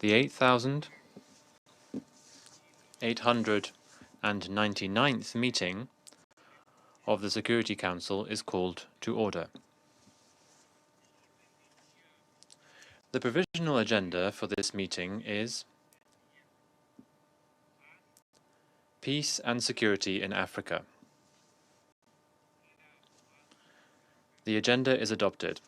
The 8,899th meeting of the Security Council is called to order. The provisional agenda for this meeting is Peace and Security in Africa. The agenda is adopted.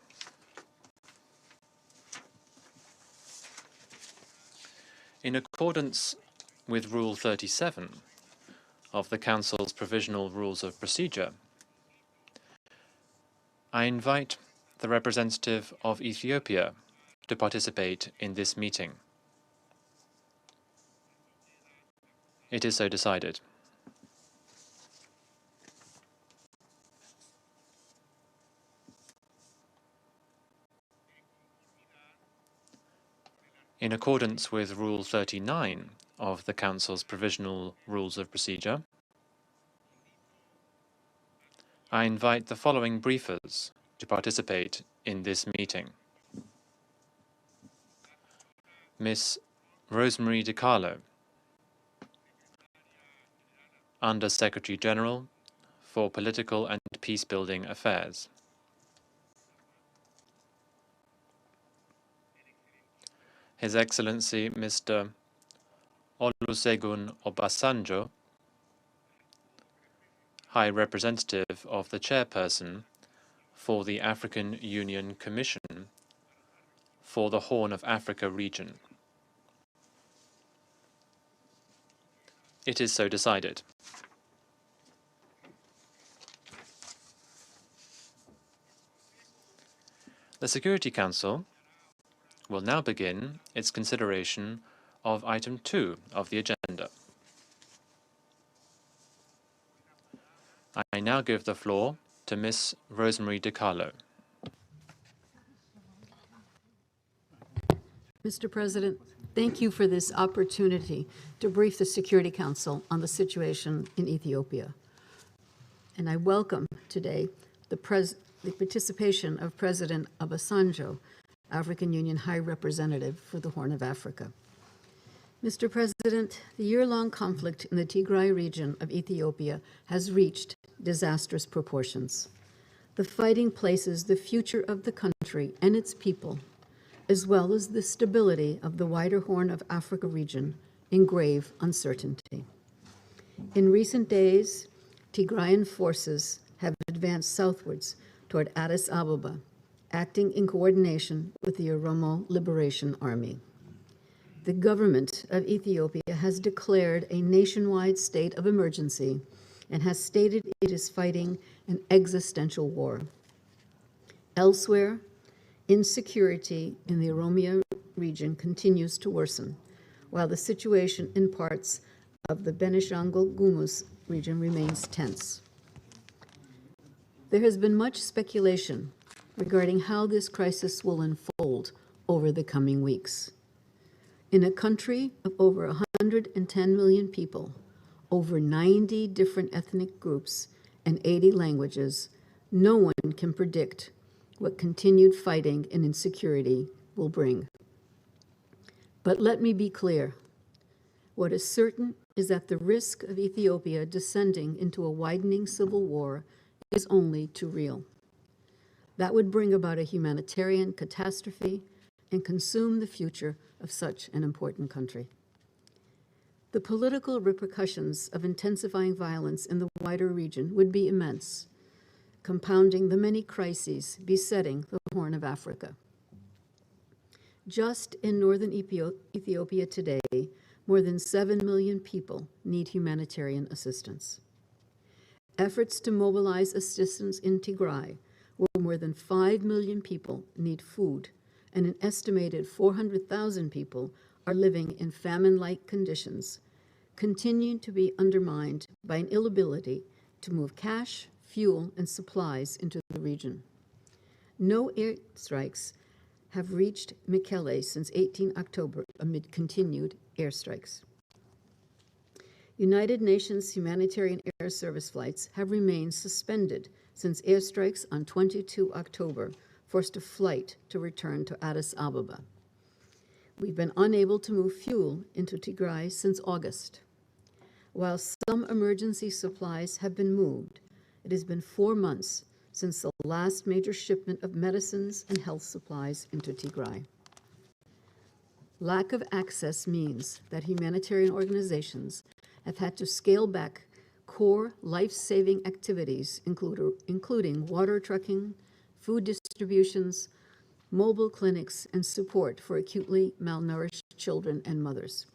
In accordance with Rule 37 of the Council's Provisional Rules of Procedure, I invite the representative of Ethiopia to participate in this meeting. It is so decided. In accordance with Rule 39 of the Council's Provisional Rules of Procedure, I invite the following briefers to participate in this meeting. Ms. Rosemary DiCarlo, Under Secretary General for Political and Peacebuilding Affairs. His Excellency Mr. Olusegun Obasanjo, High Representative of the Chairperson for the African Union Commission for the Horn of Africa region. It is so decided. The Security Council will now begin its consideration of item 2 of the agenda. I now give the floor to Ms. Rosemary DiCarlo. Mr. President, thank you for this opportunity to brief the Security Council on the situation in Ethiopia. And I welcome today the participation of President Obasanjo, African Union High Representative for the Horn of Africa. Mr. President, the year-long conflict in the Tigray region of Ethiopia has reached disastrous proportions. The fighting places the future of the country and its people, as well as the stability of the wider Horn of Africa region, in grave uncertainty. In recent days, Tigrayan forces have advanced southwards toward Addis Ababa, acting in coordination with the Oromo Liberation Army. The government of Ethiopia has declared a nationwide state of emergency and has stated it is fighting an existential war. Elsewhere, insecurity in the Oromia region continues to worsen, while the situation in parts of the Benishangul-Gumuz region remains tense. There has been much speculation regarding how this crisis will unfold over the coming weeks. In a country of over 110 million people, over 90 different ethnic groups, and 80 languages, no one can predict what continued fighting and insecurity will bring. But let me be clear. What is certain is that the risk of Ethiopia descending into a widening civil war is only too real. That would bring about a humanitarian catastrophe and consume the future of such an important country. The political repercussions of intensifying violence in the wider region would be immense, compounding the many crises besetting the Horn of Africa. Just in northern Ethiopia today, more than 7 million people need humanitarian assistance. Efforts to mobilize assistance in Tigray, where more than 5 million people need food, and an estimated 400,000 people are living in famine-like conditions, continue to be undermined by an inability to move cash, fuel, and supplies into the region. No airstrikes have reached Mekelle since 18 October amid continued airstrikes. United Nations humanitarian air service flights have remained suspended since airstrikes on 22 October forced a flight to return to Addis Ababa. We've been unable to move fuel into Tigray since August. While some emergency supplies have been moved, it has been 4 months since the last major shipment of medicines and health supplies into Tigray. Lack of access means that humanitarian organizations have had to scale back core life-saving activities, including water trucking, food distributions, mobile clinics, and support for acutely malnourished children and mothers.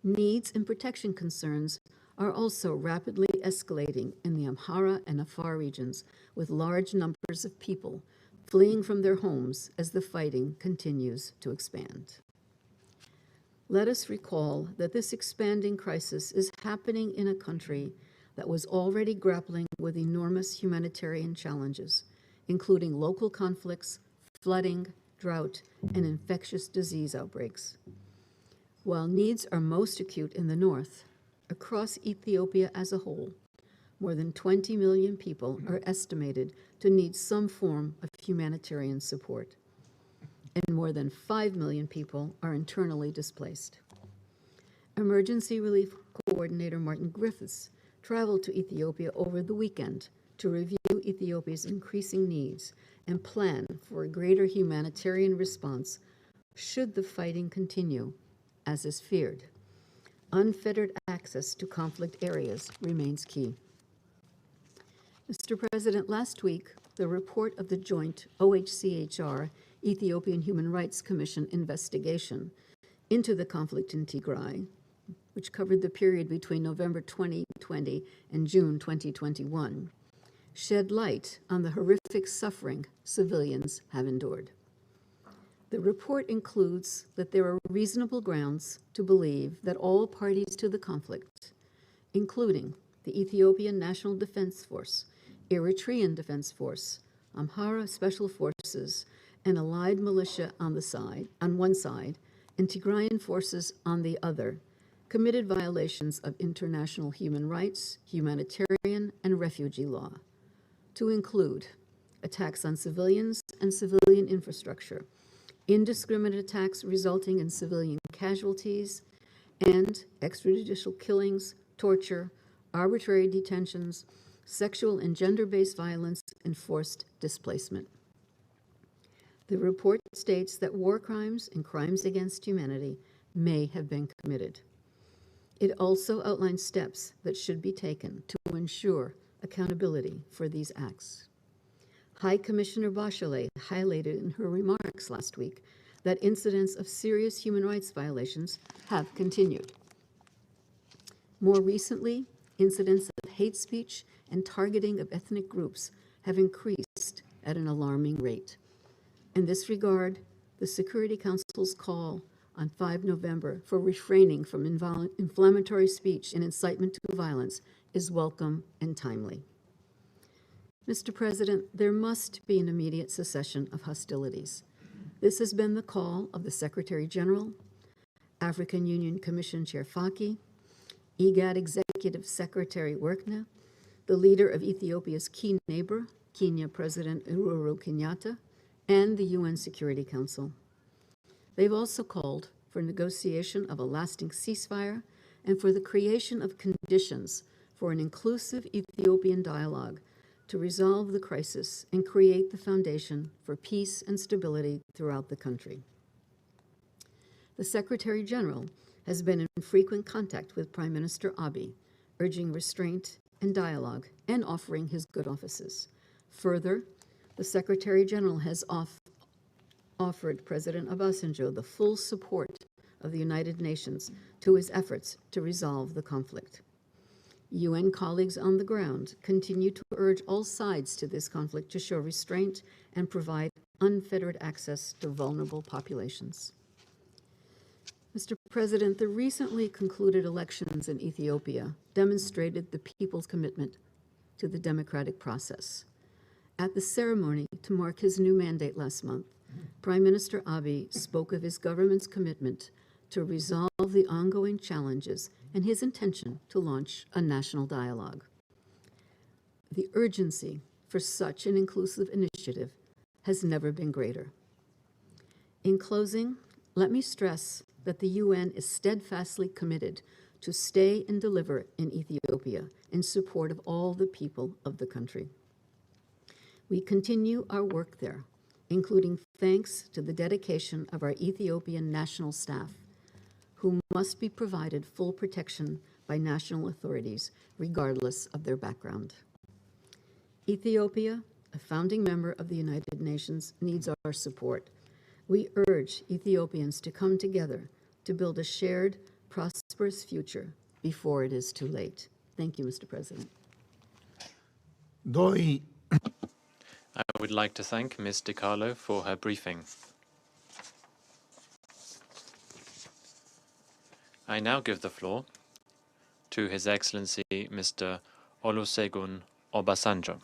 Needs and protection concerns are also rapidly escalating in the Amhara and Afar regions, with large numbers of people fleeing from their homes as the fighting continues to expand. Let us recall that this expanding crisis is happening in a country that was already grappling with enormous humanitarian challenges, including local conflicts, flooding, drought, and infectious disease outbreaks. While needs are most acute in the north, across Ethiopia as a whole, more than 20 million people are estimated to need some form of humanitarian support, and more than 5 million people are internally displaced. Emergency Relief Coordinator Martin Griffiths traveled to Ethiopia over the weekend to review Ethiopia's increasing needs and plan for a greater humanitarian response should the fighting continue, as is feared. Unfettered access to conflict areas remains key. Mr. President, last week, the report of the joint OHCHR Ethiopian Human Rights Commission investigation into the conflict in Tigray, which covered the period between November 2020 and June 2021, shed light on the horrific suffering civilians have endured. The report includes that there are reasonable grounds to believe that all parties to the conflict, including the Ethiopian National Defense Force, Eritrean Defense Force, Amhara Special Forces, and allied militia on one side, and Tigrayan forces on the other, committed violations of international human rights, humanitarian, and refugee law, to include attacks on civilians and civilian infrastructure, indiscriminate attacks resulting in civilian casualties, and extrajudicial killings, torture, arbitrary detentions, sexual and gender-based violence, and forced displacement. The report states that war crimes and crimes against humanity may have been committed. It also outlines steps that should be taken to ensure accountability for these acts. High Commissioner Bachelet highlighted in her remarks last week that incidents of serious human rights violations have continued. More recently, incidents of hate speech and targeting of ethnic groups have increased at an alarming rate. In this regard, the Security Council's call on 5 November for refraining from inflammatory speech and incitement to violence is welcome and timely. Mr. President, there must be an immediate cessation of hostilities. This has been the call of the Secretary General, African Union Commission Chair Faki, IGAD Executive Secretary Workna, the leader of Ethiopia's key neighbor, Kenya President Uhuru Kenyatta, and the UN Security Council. They've also called for negotiation of a lasting ceasefire and for the creation of conditions for an inclusive Ethiopian dialogue to resolve the crisis and create the foundation for peace and stability throughout the country. The Secretary General has been in frequent contact with Prime Minister Abiy, urging restraint and dialogue and offering his good offices. Further, the Secretary General has offered President Obasanjo the full support of the United Nations to his efforts to resolve the conflict. UN colleagues on the ground continue to urge all sides to this conflict to show restraint and provide unfettered access to vulnerable populations. Mr. President, the recently concluded elections in Ethiopia demonstrated the people's commitment to the democratic process. At the ceremony to mark his new mandate last month, Prime Minister Abiy spoke of his government's commitment to resolve the ongoing challenges and his intention to launch a national dialogue. The urgency for such an inclusive initiative has never been greater. In closing, let me stress that the UN is steadfastly committed to stay and deliver in Ethiopia in support of all the people of the country. We continue our work there, including thanks to the dedication of our Ethiopian national staff, who must be provided full protection by national authorities, regardless of their background. Ethiopia, a founding member of the United Nations, needs our support. We urge Ethiopians to come together to build a shared, prosperous future before it is too late. Thank you, Mr. President. I would like to thank Ms. DiCarlo for her briefing. I now give the floor to His Excellency Mr. Olusegun Obasanjo.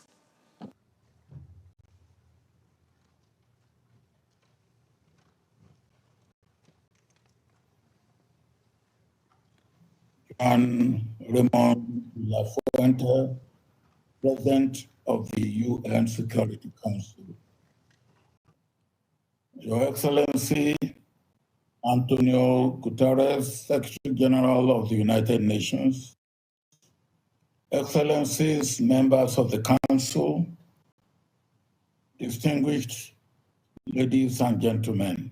And Raymond Lafuente, President of the UN Security Council. Your Excellency Antonio Guterres, Secretary General of the United Nations, Excellencies, members of the Council, distinguished ladies and gentlemen,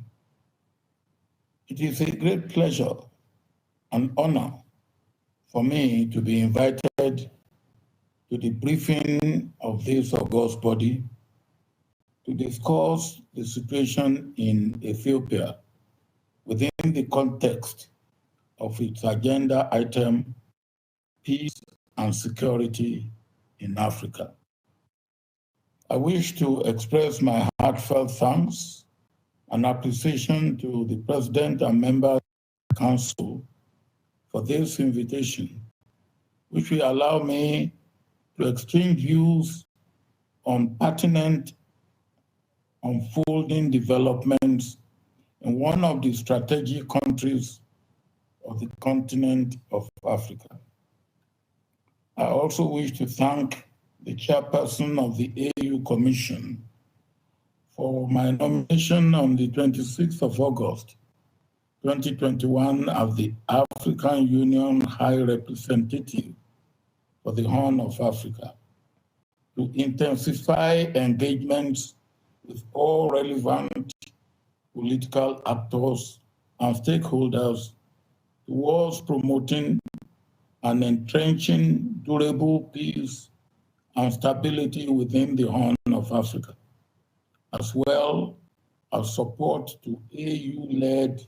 it is a great pleasure and honor for me to be invited to the briefing of this august body to discuss the situation in Ethiopia within the context of its agenda item, peace and security in Africa. I wish to express my heartfelt thanks and appreciation to the President and members of the Council for this invitation, which will allow me to exchange views on pertinent unfolding developments in one of the strategic countries of the continent of Africa. I also wish to thank the chairperson of the AU Commission for my nomination on the 26th of August, 2021 as the African Union High Representative for the Horn of Africa to intensify engagements with all relevant political actors and stakeholders towards promoting and entrenching durable peace and stability within the Horn of Africa, as well as support to AU-led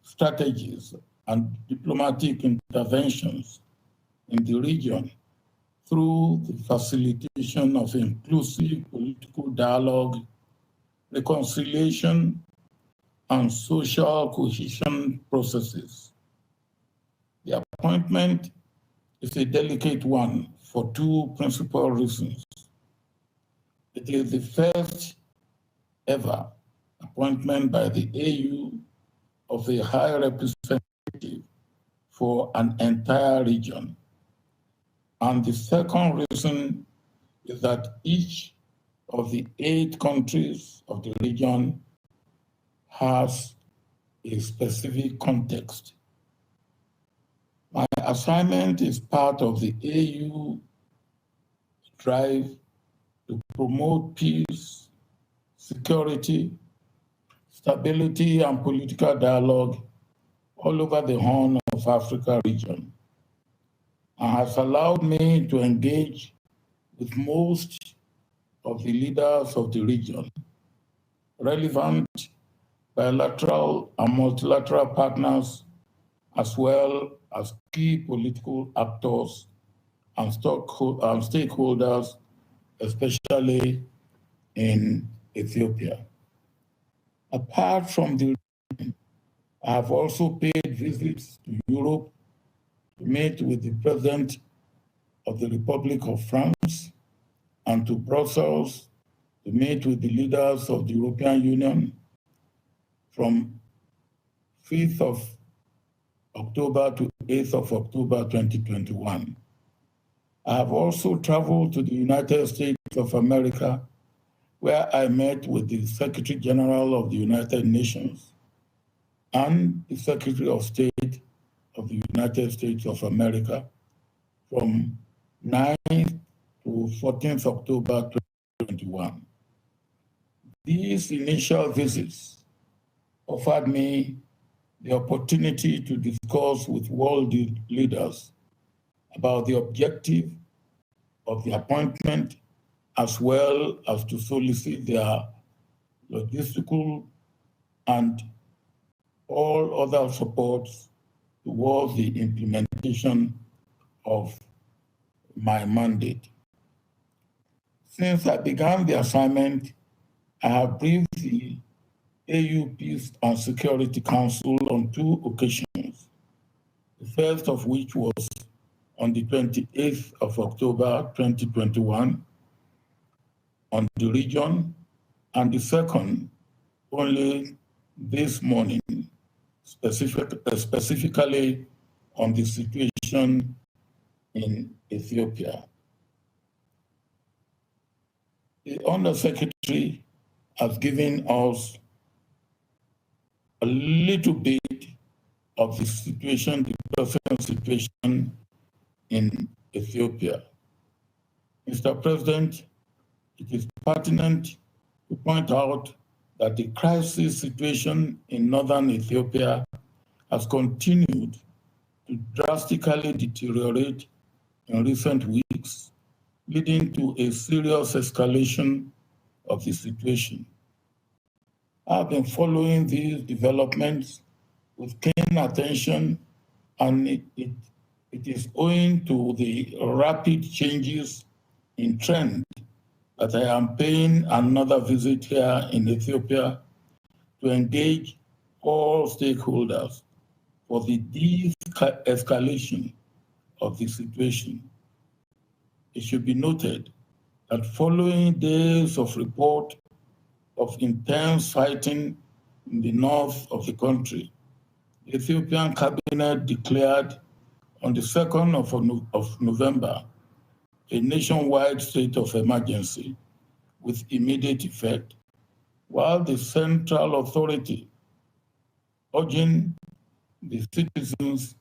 strategies and diplomatic interventions in the region through the facilitation of inclusive political dialogue, reconciliation, and social cohesion processes. The appointment is a delicate one for two principal reasons. It is the first ever appointment by the AU of a high representative for an entire region. And the second reason is that each of the 8 countries of the region has a specific context. My assignment is part of the AU drive to promote peace, security, stability, and political dialogue all over the Horn of Africa region, and has allowed me to engage with most of the leaders of the region, relevant bilateral and multilateral partners, as well as key political actors and stakeholders, especially in Ethiopia. Apart from the region, I have also paid visits to Europe to meet with the President of the Republic of France and to Brussels to meet with the leaders of the European Union from 5th of October to 8th of October 2021. I have also traveled to the United States of America, where I met with the Secretary General of the United Nations, and the Secretary of State of the United States of America from 9th to 14th October 2021. These initial visits offered me the opportunity to discuss with world leaders about the objective of the appointment, as well as to solicit their logistical and all other supports towards the implementation of my mandate. Since I began the assignment, I have briefed the AU Peace and Security Council on 2 occasions, the first of which was on the 28th of October 2021 on the region, and the second only this morning, specifically on the situation in Ethiopia. The Undersecretary has given us a little bit of the situation, the present situation in Ethiopia. Mr. President, it is pertinent to point out that the crisis situation in northern Ethiopia has continued to drastically deteriorate in recent weeks, leading to a serious escalation of the situation. I've been following these developments with keen attention, and it is owing to the rapid changes in trend that I am paying another visit here in Ethiopia to engage all stakeholders for the de-escalation of the situation. It should be noted that following days of report of intense fighting in the north of the country, the Ethiopian cabinet declared on the 2nd of November a nationwide state of emergency with immediate effect, while the central authority urging the citizens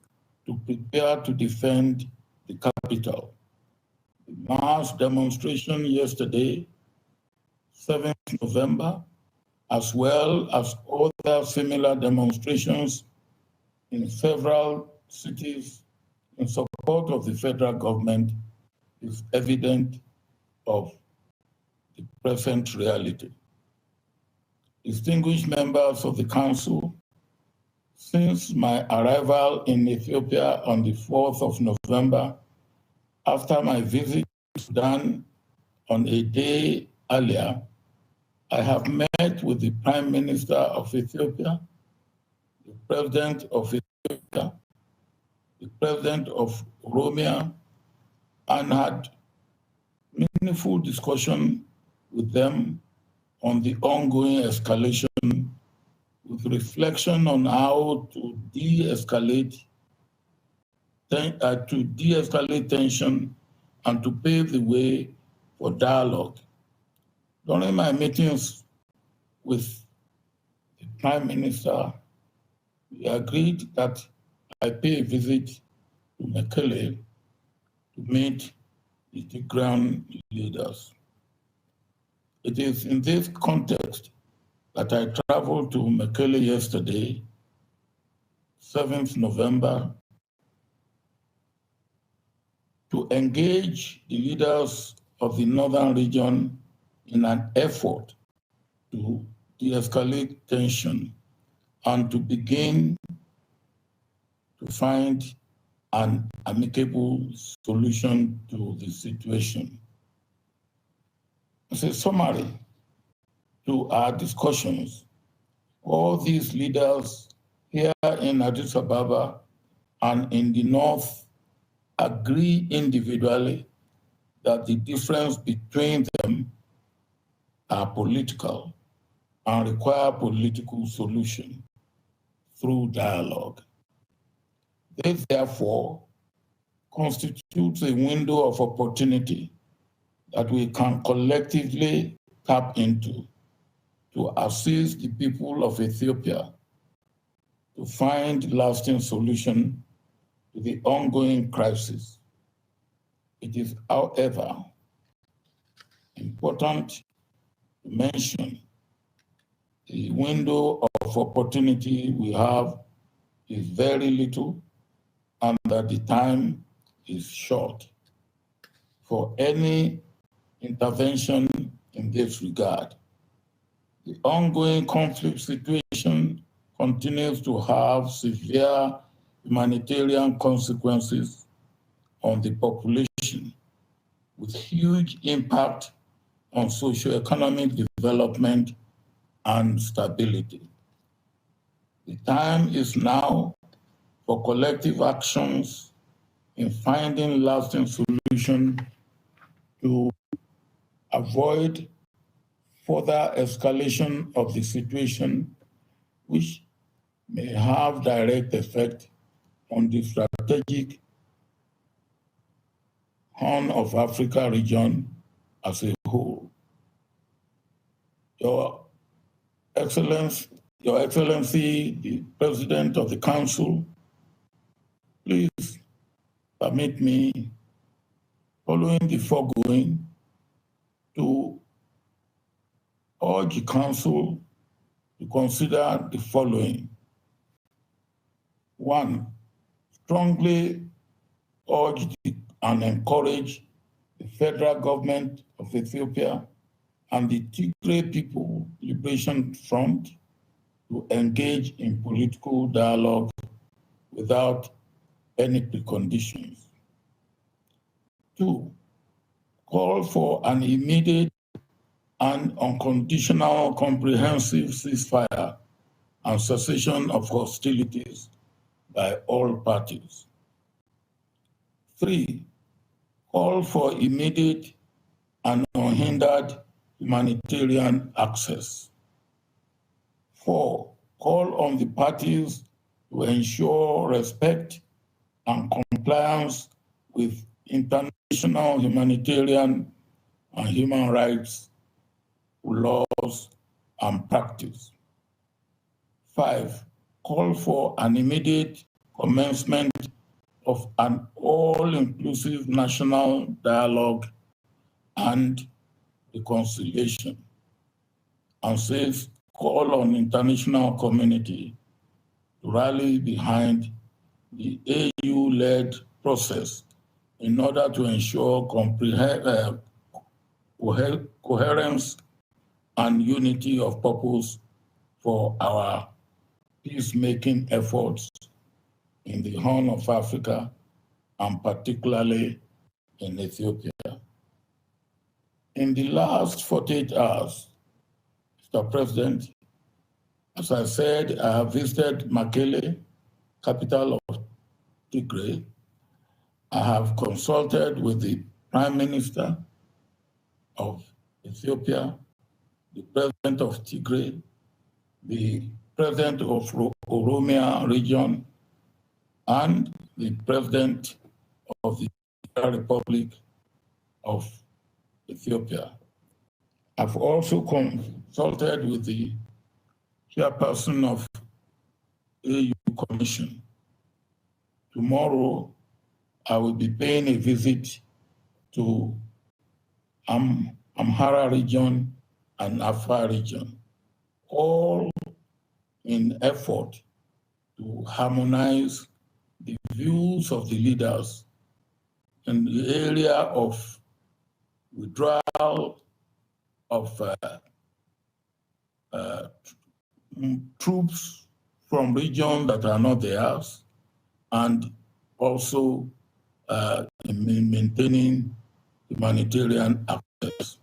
to prepare to defend the capital. The mass demonstration yesterday, 7th November, as well as other similar demonstrations in several cities in support of the federal government, is evident of the present reality. Distinguished members of the Council, since my arrival in Ethiopia on the 4th of November, after my visit to Sudan on a day earlier, I have met with the Prime Minister of Ethiopia, the President of Ethiopia, the President of Oromia, and had meaningful discussion with them on the ongoing escalation, with reflection on how to de-escalate tension and to pave the way for dialogue. During my meetings with the Prime Minister, we agreed that I pay a visit to Mekelle to meet the Tigrayan leaders. It is in this context that I traveled to Mekelle yesterday, 7th November, to engage the leaders of the northern region in an effort to de-escalate tension and to begin to find an amicable solution to the situation. As a summary to our discussions, all these leaders here in Addis Ababa and in the north agree individually that the difference between them are political and require political solution through dialogue. This, therefore, constitutes a window of opportunity that we can collectively tap into to assist the people of Ethiopia to find lasting solution to the ongoing crisis. It is, however, important to mention the window of opportunity we have is very little and that the time is short for any intervention in this regard. The ongoing conflict situation continues to have severe humanitarian consequences on the population, with huge impact on socio-economic development and stability. The time is now for collective actions in finding lasting solutions to avoid further escalation of the situation, which may have direct effect on the strategic Horn of Africa region as a whole. Your Excellency, the President of the Council, please permit me, following the foregoing, to urge the Council to consider the following. One, strongly urge and encourage the federal government of Ethiopia and the Tigray People Liberation Front to engage in political dialogue without any preconditions. Two, call for an immediate and unconditional comprehensive ceasefire and cessation of hostilities by all parties. Three, call for immediate and unhindered humanitarian access. Four, call on the parties to ensure respect and compliance with international humanitarian and human rights laws and practice. Five, call for an immediate commencement of an all-inclusive national dialogue and reconciliation. And says, call on international community to rally behind the AU-led process in order to ensure coherence and unity of purpose for our peacemaking efforts in the Horn of Africa and particularly in Ethiopia. In the last 48 hours, Mr. President, as I said, I have visited Mekelle, capital of Tigray. I have consulted with the Prime Minister of Ethiopia, the President of Tigray, the President of Oromia region, and the President of the Republic of Ethiopia. I've also consulted with the chairperson of AU Commission. Tomorrow, I will be paying a visit to Amhara region and Afar region, all in effort to harmonize the views of the leaders in the area of withdrawal of troops from regions that are not theirs, and also in maintaining humanitarian access.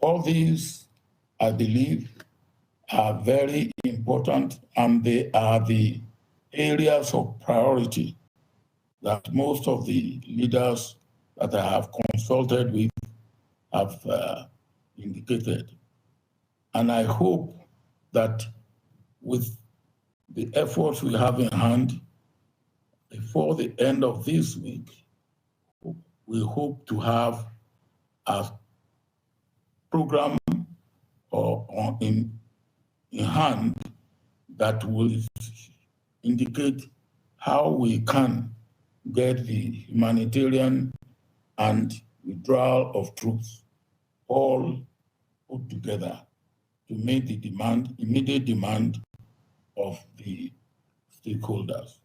All these, I believe, are very important, and they are the areas of priority that most of the leaders that I have consulted with have indicated. And I hope that with the efforts we have in hand, before the end of this week, we hope to have a program in hand that will indicate how we can get the humanitarian and withdrawal of troops all put together to meet the immediate demand of the stakeholders.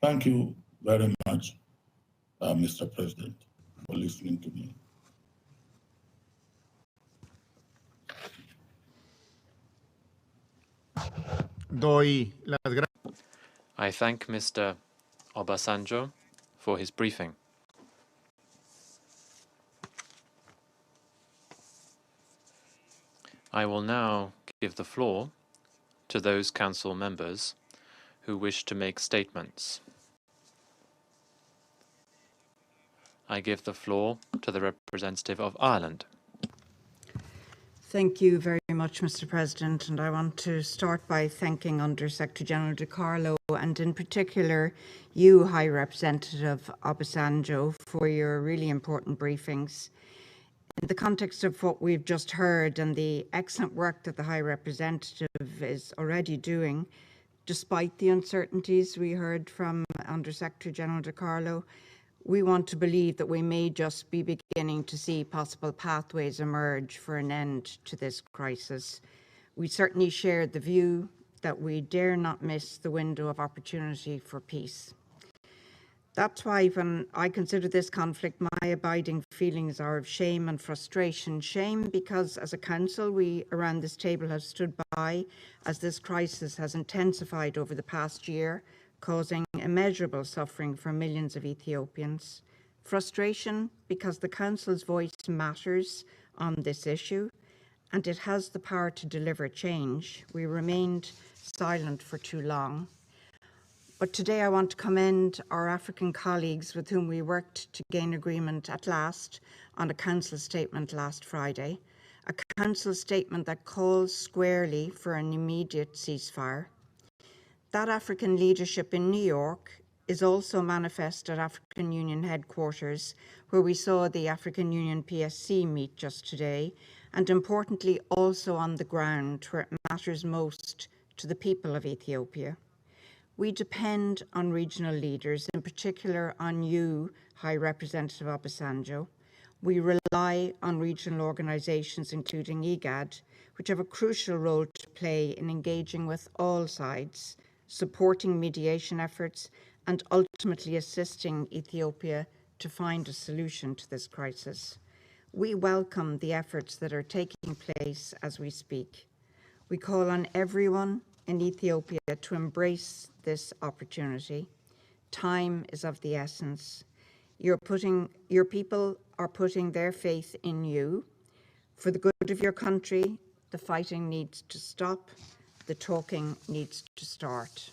Thank you very much, Mr. President, for listening to me. I thank Mr. Obasanjo for his briefing. I will now give the floor to those council members who wish to make statements. I give the floor to the representative of Ireland. Thank you very much, Mr. President, and I want to start by thanking Under Secretary General De Carlo and in particular you, High Representative Obasanjo, for your really important briefings. In the context of what we've just heard and the excellent work that the High Representative is already doing, despite the uncertainties we heard from Under Secretary General De Carlo, we want to believe that we may just be beginning to see possible pathways emerge for an end to this crisis. We certainly share the view that we dare not miss the window of opportunity for peace. That's why when I consider this conflict, my abiding feelings are of shame and frustration. Shame because as a council, we around this table have stood by as this crisis has intensified over the past year, causing immeasurable suffering for millions of Ethiopians. Frustration because the Council's voice matters on this issue and it has the power to deliver change. We remained silent for too long. But today I want to commend our African colleagues with whom we worked to gain agreement at last on a Council statement last Friday, a Council statement that calls squarely for an immediate ceasefire. That African leadership in New York is also manifest at African Union headquarters, where we saw the African Union PSC meet just today, and importantly also on the ground where it matters most to the people of Ethiopia. We depend on regional leaders, in particular on you, High Representative Obasanjo. We rely on regional organizations, including IGAD, which have a crucial role to play in engaging with all sides, supporting mediation efforts, and ultimately assisting Ethiopia to find a solution to this crisis. We welcome the efforts that are taking place as we speak. We call on everyone in Ethiopia to embrace this opportunity. Time is of the essence. Your people are putting their faith in you. For the good of your country, the fighting needs to stop. The talking needs to start.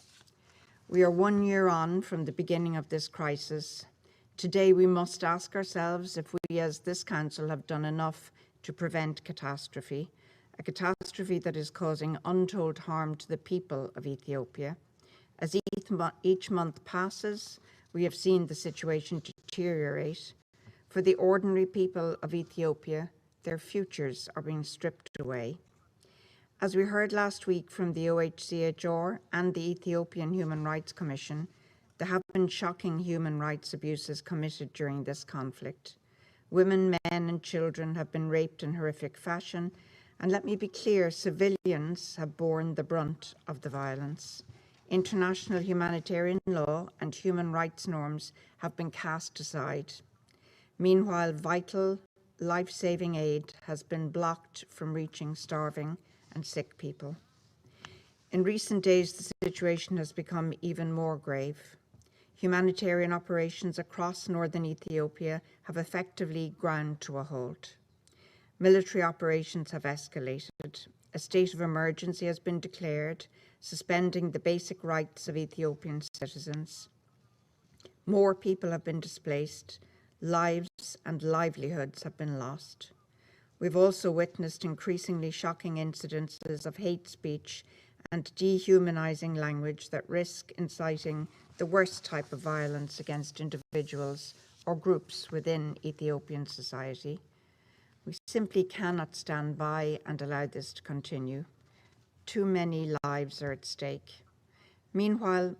We are 1 year on from the beginning of this crisis. Today we must ask ourselves if we as this Council have done enough to prevent catastrophe, a catastrophe that is causing untold harm to the people of Ethiopia. As each month passes, we have seen the situation deteriorate. For the ordinary people of Ethiopia, their futures are being stripped away. As we heard last week from the OHCHR and the Ethiopian Human Rights Commission, there have been shocking human rights abuses committed during this conflict. Women, men, and children have been raped in horrific fashion, and let me be clear, civilians have borne the brunt of the violence. International humanitarian law and human rights norms have been cast aside. Meanwhile, vital, life-saving aid has been blocked from reaching starving and sick people. In recent days, the situation has become even more grave. Humanitarian operations across northern Ethiopia have effectively ground to a halt. Military operations have escalated. A state of emergency has been declared, suspending the basic rights of Ethiopian citizens. More people have been displaced. Lives and livelihoods have been lost. We've also witnessed increasingly shocking incidences of hate speech and dehumanizing language that risk inciting the worst type of violence against individuals or groups within Ethiopian society. We simply cannot stand by and allow this to continue. Too many lives are at stake. Meanwhile,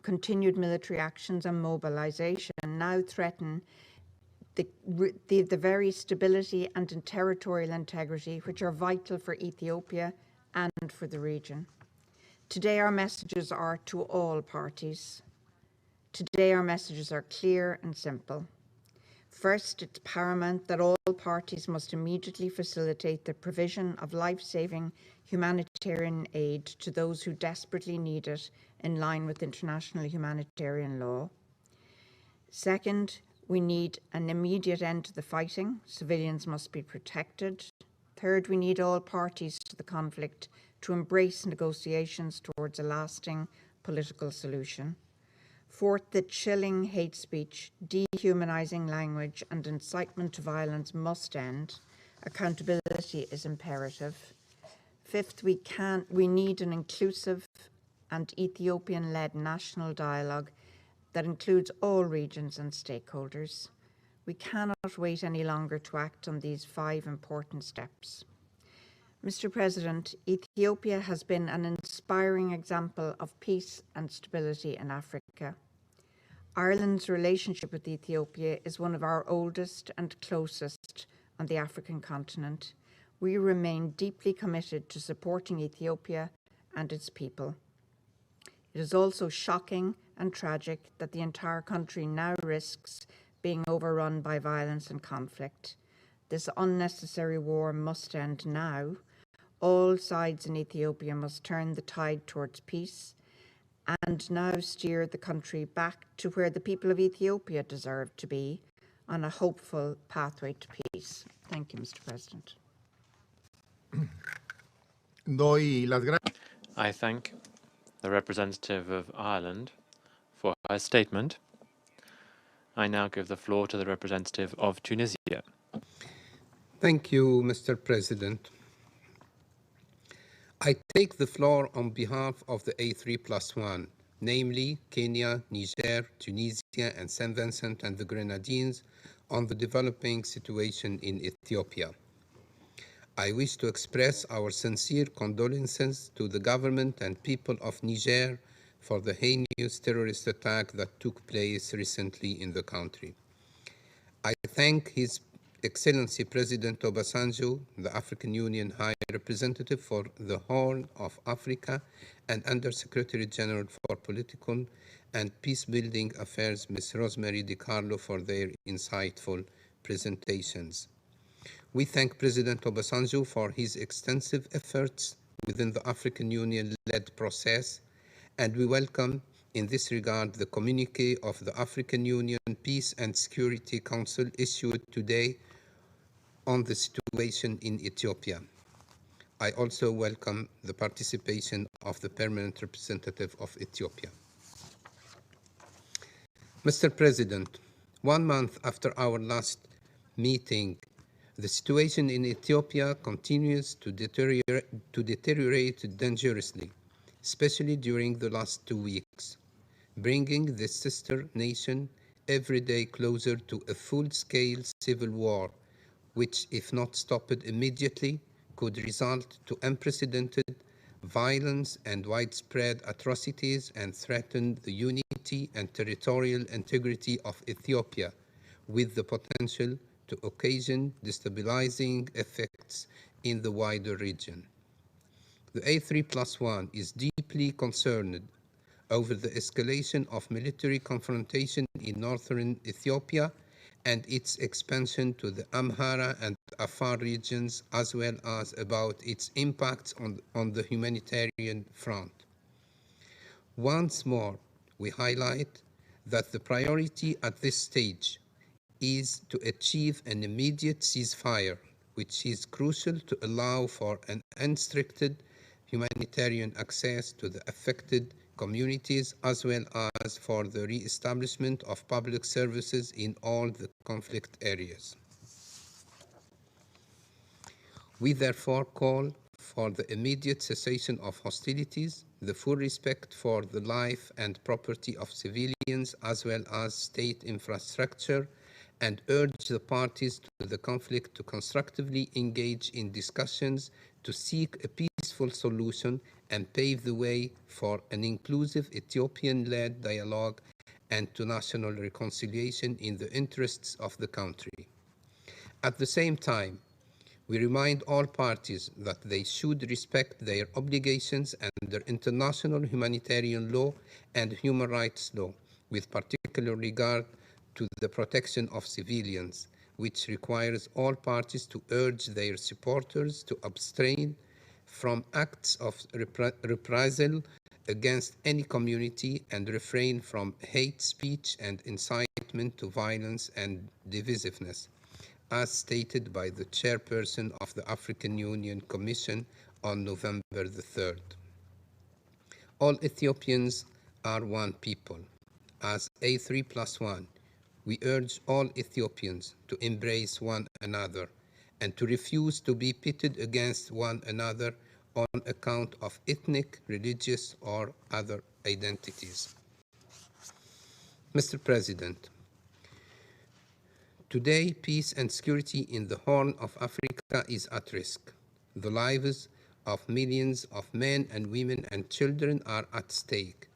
continued military actions and mobilization now threaten the very stability and territorial integrity which are vital for Ethiopia and for the region. Today our messages are to all parties. Today our messages are clear and simple. First, it's paramount that all parties must immediately facilitate the provision of life-saving humanitarian aid to those who desperately need it in line with international humanitarian law. Second, we need an immediate end to the fighting. Civilians must be protected. Third, we need all parties to the conflict to embrace negotiations towards a lasting political solution. Fourth, the chilling hate speech, dehumanizing language, and incitement to violence must end. Accountability is imperative. Fifth, we need an inclusive and Ethiopian-led national dialogue that includes all regions and stakeholders. We cannot wait any longer to act on these 5 important steps. Mr. President, Ethiopia has been an inspiring example of peace and stability in Africa. Ireland's relationship with Ethiopia is one of our oldest and closest on the African continent. We remain deeply committed to supporting Ethiopia and its people. It is also shocking and tragic that the entire country now risks being overrun by violence and conflict. This unnecessary war must end now. All sides in Ethiopia must turn the tide towards peace and now steer the country back to where the people of Ethiopia deserve to be, on a hopeful pathway to peace. Thank you, Mr. President. I thank the representative of Ireland for her statement. I now give the floor to the representative of Tunisia. Thank you, Mr. President. I take the floor on behalf of the A3+1, namely Kenya, Niger, Tunisia, and St. Vincent and the Grenadines, on the developing situation in Ethiopia. I wish to express our sincere condolences to the government and people of Niger for the heinous terrorist attack that took place recently in the country. I thank His Excellency President Obasanjo, the African Union High Representative for the Horn of Africa, and Under-Secretary General for Political and Peace-Building Affairs, Ms. Rosemary DiCarlo, for their insightful presentations. We thank President Obasanjo for his extensive efforts within the African Union-led process, and we welcome in this regard the communique of the African Union Peace and Security Council issued today on the situation in Ethiopia. I also welcome the participation of the permanent representative of Ethiopia. Mr. President, 1 month after our last meeting, the situation in Ethiopia continues to deteriorate dangerously, especially during the last 2 weeks, bringing this sister nation every day closer to a full-scale civil war, which, if not stopped immediately, could result to unprecedented violence and widespread atrocities and threaten the unity and territorial integrity of Ethiopia, with the potential to occasion destabilizing effects in the wider region. The A3+1 is deeply concerned over the escalation of military confrontation in northern Ethiopia and its expansion to the Amhara and Afar regions, as well as about its impacts on the humanitarian front. Once more, we highlight that the priority at this stage is to achieve an immediate ceasefire, which is crucial to allow for an unrestricted humanitarian access to the affected communities, as well as for the re-establishment of public services in all the conflict areas. We therefore call for the immediate cessation of hostilities, the full respect for the life and property of civilians, as well as state infrastructure, and urge the parties to the conflict to constructively engage in discussions to seek a peaceful peaceful solution and pave the way for an inclusive Ethiopian-led dialogue and to national reconciliation in the interests of the country. At the same time, we remind all parties that they should respect their obligations under international humanitarian law and human rights law, with particular regard to the protection of civilians, which requires all parties to urge their supporters to abstain from acts of reprisal against any community and refrain from hate speech and incitement to violence and divisiveness, as stated by the chairperson of the African Union Commission on November the 3rd. All Ethiopians are one people. As A3+1, we urge all Ethiopians to embrace one another and to refuse to be pitted against one another on account of ethnic, religious, or other identities. Mr. President, today, peace and security in the Horn of Africa is at risk. The lives of millions of men and women and children are at stake,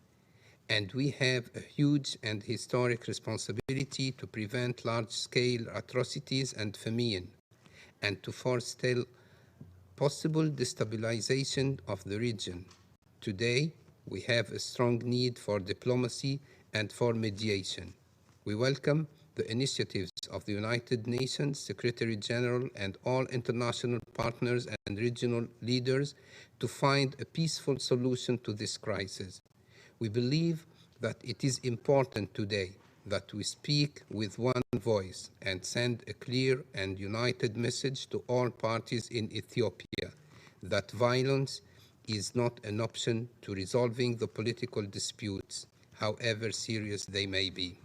and we have a huge and historic responsibility to prevent large-scale atrocities and famine, and to forestall possible destabilization of the region. Today, we have a strong need for diplomacy and for mediation. We welcome the initiatives of the United Nations Secretary General and all international partners and regional leaders to find a peaceful solution to this crisis. We believe that it is important today that we speak with one voice and send a clear and united message to all parties in Ethiopia that violence is not an option to resolving the political disputes, however serious they may be.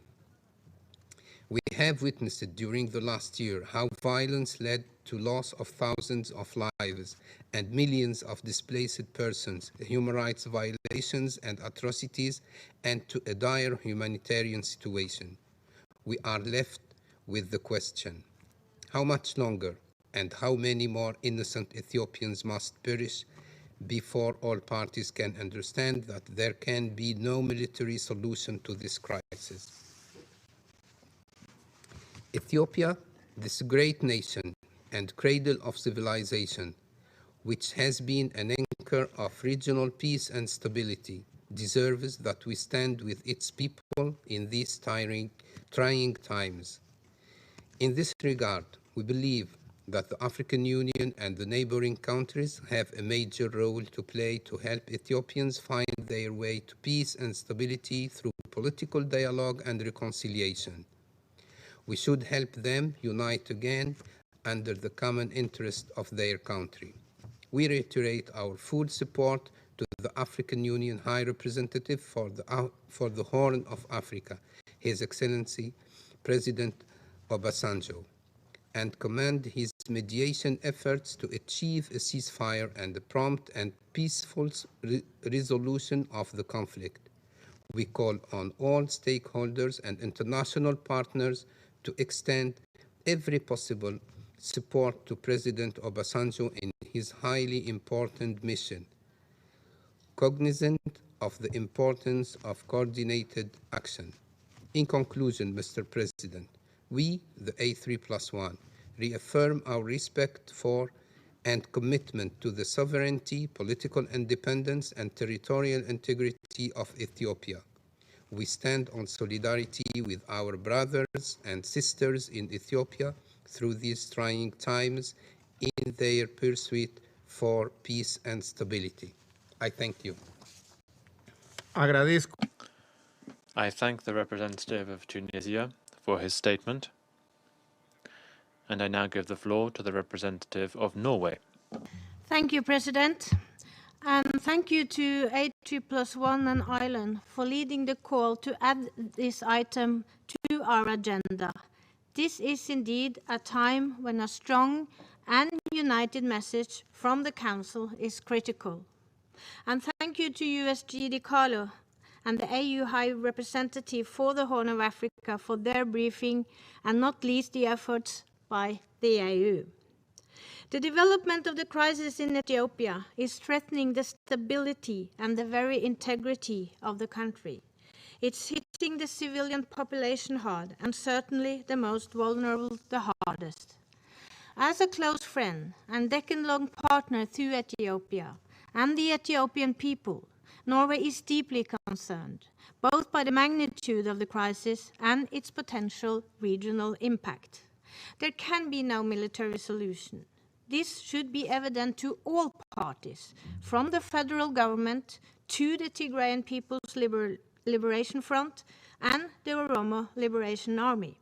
We have witnessed during the last year how violence led to loss of thousands of lives and millions of displaced persons, human rights violations and atrocities, and to a dire humanitarian situation. We are left with the question, how much longer and how many more innocent Ethiopians must perish before all parties can understand that there can be no military solution to this crisis? Ethiopia, this great nation and cradle of civilization, which has been an anchor of regional peace and stability, deserves that we stand with its people in these trying times. In this regard, we believe that the African Union and the neighboring countries have a major role to play to help Ethiopians find their way to peace and stability through political dialogue and reconciliation. We should help them unite again under the common interest of their country. We reiterate our full support to the African Union High Representative for the Horn of Africa, His Excellency President Obasanjo, and commend his mediation efforts to achieve a ceasefire and a prompt and peaceful resolution of the conflict. We call on all stakeholders and international partners to extend every possible support to President Obasanjo in his highly important mission, cognizant of the importance of coordinated action. In conclusion, Mr. President, we, the A3+1, reaffirm our respect for and commitment to the sovereignty, political independence, and territorial integrity of Ethiopia. We stand on solidarity with our brothers and sisters in Ethiopia through these trying times in their pursuit for peace and stability. I thank you. Agradezco. I thank the representative of Tunisia for his statement, and I now give the floor to the representative of Norway. Thank you, President. And thank you to A2+1 and Ireland for leading the call to add this item to our agenda. This is indeed a time when a strong and united message from the Council is critical. And thank you to USG Di Carlo and the AU High Representative for the Horn of Africa for their briefing, and not least the efforts by the AU. The development of the crisis in Ethiopia is threatening the stability and the very integrity of the country. It's hitting the civilian population hard, and certainly the most vulnerable the hardest. As a close friend and decade-long partner to Ethiopia and the Ethiopian people, Norway is deeply concerned, both by the magnitude of the crisis and its potential regional impact. There can be no military solution. This should be evident to all parties, from the federal government to the Tigrayan People's Liberation Front and the Oromo Liberation Army.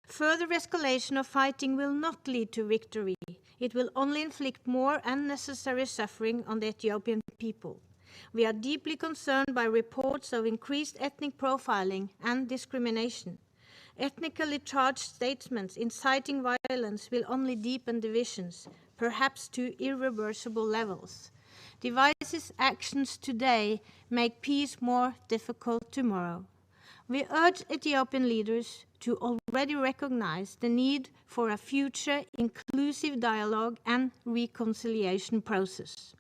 Further escalation of fighting will not lead to victory. It will only inflict more unnecessary suffering on the Ethiopian people. We are deeply concerned by reports of increased ethnic profiling and discrimination. Ethnically charged statements inciting violence will only deepen divisions, perhaps to irreversible levels. Divisive actions today make peace more difficult tomorrow. We urge Ethiopian leaders to already recognize the need for a future inclusive dialogue and reconciliation process.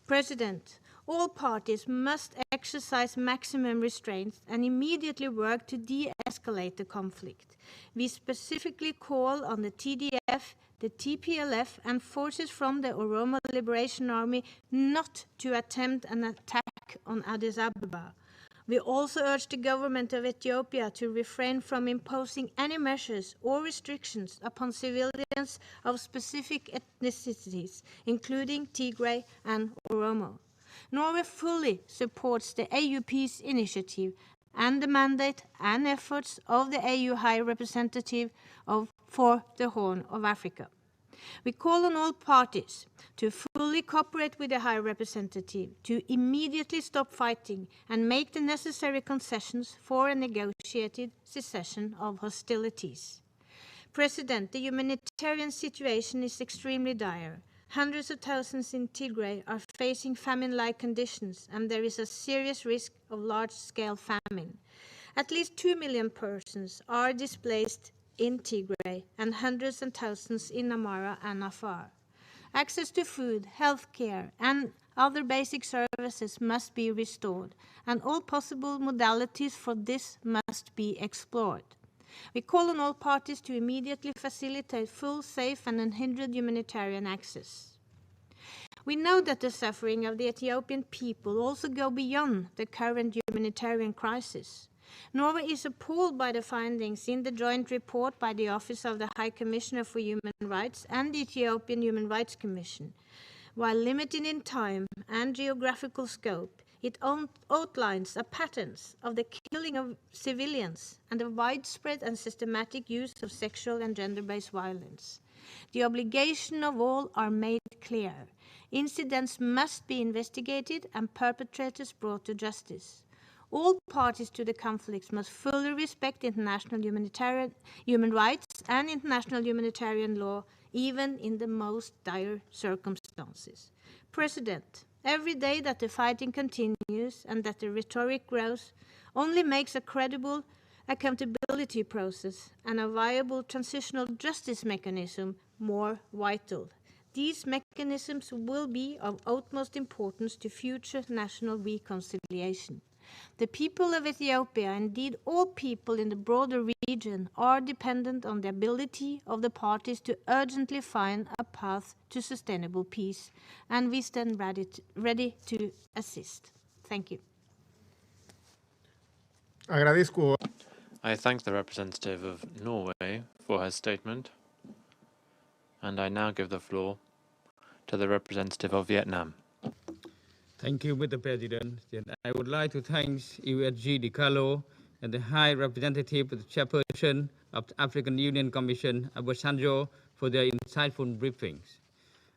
President, all parties must exercise maximum restraint and immediately work to de-escalate the conflict. We specifically call on the TDF, the TPLF, and forces from the Oromo Liberation Army not to attempt an attack on Addis Ababa. We also urge the government of Ethiopia to refrain from imposing any measures or restrictions upon civilians of specific ethnicities, including Tigray and Oromo. Norway fully supports the AU Peace Initiative and the mandate and efforts of the AU High Representative for the Horn of Africa. We call on all parties to fully cooperate with the High Representative, to immediately stop fighting and make the necessary concessions for a negotiated cessation of hostilities. President, the humanitarian situation is extremely dire. Hundreds of thousands in Tigray are facing famine-like conditions, and there is a serious risk of large-scale famine. At least 2 million persons are displaced in Tigray and hundreds and thousands in Amhara and Afar. Access to food, health care, and other basic services must be restored, and all possible modalities for this must be explored. We call on all parties to immediately facilitate full, safe, and unhindered humanitarian access. We know that the suffering of the Ethiopian people also go beyond the current humanitarian crisis. Norway is appalled by the findings in the joint report by the Office of the High Commissioner for Human Rights and the Ethiopian Human Rights Commission. While limited in time and geographical scope, it outlines a pattern of the killing of civilians and the widespread and systematic use of sexual and gender-based violence. The obligation of all are made clear. Incidents must be investigated and perpetrators brought to justice. All parties to the conflicts must fully respect international human rights and international humanitarian law, even in the most dire circumstances. President, every day that the fighting continues and that the rhetoric grows only makes a credible accountability process and a viable transitional justice mechanism more vital. These mechanisms will be of utmost importance to future national reconciliation. The people of Ethiopia, indeed all people in the broader region, are dependent on the ability of the parties to urgently find a path to sustainable peace, and we stand ready to assist. Thank you. Agradezco. I thank the representative of Norway for her statement, and I now give the floor to the representative of Vietnam. Thank you, Mr. President. And I would like to thank USG DiCarlo and the High Representative, the Chairperson of the African Union Commission, Obasanjo, for their insightful briefings.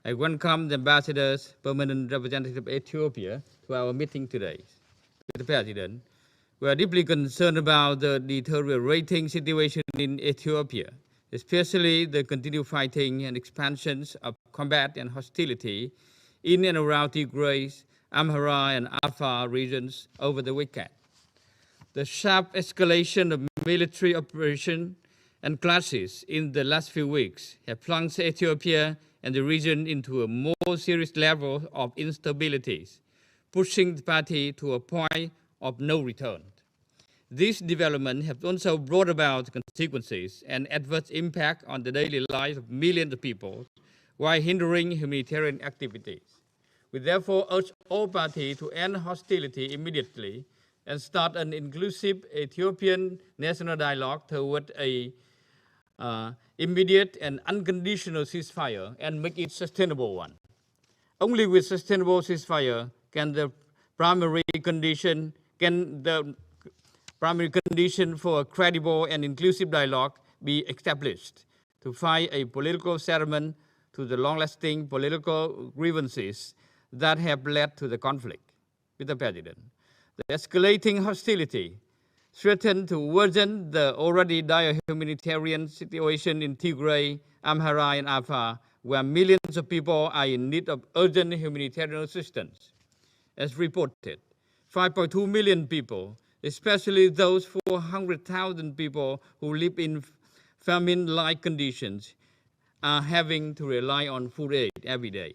I welcome the ambassadors, permanent representative of Ethiopia, to our meeting today. Mr. President, we are deeply concerned about the deteriorating situation in Ethiopia, especially the continued fighting and expansions of combat and hostility in and around Tigray, Amhara, and Afar regions over the weekend. The sharp escalation of military operation and clashes in the last few weeks have plunged Ethiopia and the region into a more serious level of instabilities, pushing the party to a point of no return. These developments have also brought about consequences and adverse impact on the daily lives of millions of people while hindering humanitarian activities. We therefore urge all parties to end hostility immediately and start an inclusive Ethiopian national dialogue toward a immediate and unconditional ceasefire and make it sustainable one. Only with sustainable ceasefire can the primary condition for a credible and inclusive dialogue be established to find a political settlement to the long-lasting political grievances that have led to the conflict. Mr. President, the escalating hostility threatened to worsen the already dire humanitarian situation in Tigray, Amhara, and Afar, where millions of people are in need of urgent humanitarian assistance. As reported, 5.2 million people, especially those 400,000 people who live in famine-like conditions, are having to rely on food aid every day.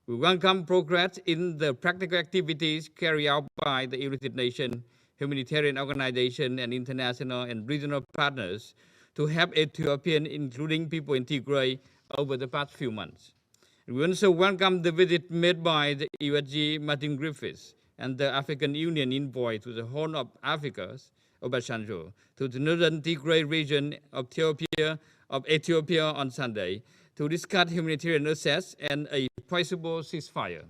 We welcome progress in the practical activities carried out by the United Nations, humanitarian organizations, and international and regional partners to help Ethiopian, including people in Tigray, over the past few months. We also welcome the visit made by the USG Martin Griffiths and the African Union envoy to the Horn of Africa, Obasanjo, to the northern Tigray region of Ethiopia on Sunday to discuss humanitarian access and a possible ceasefire.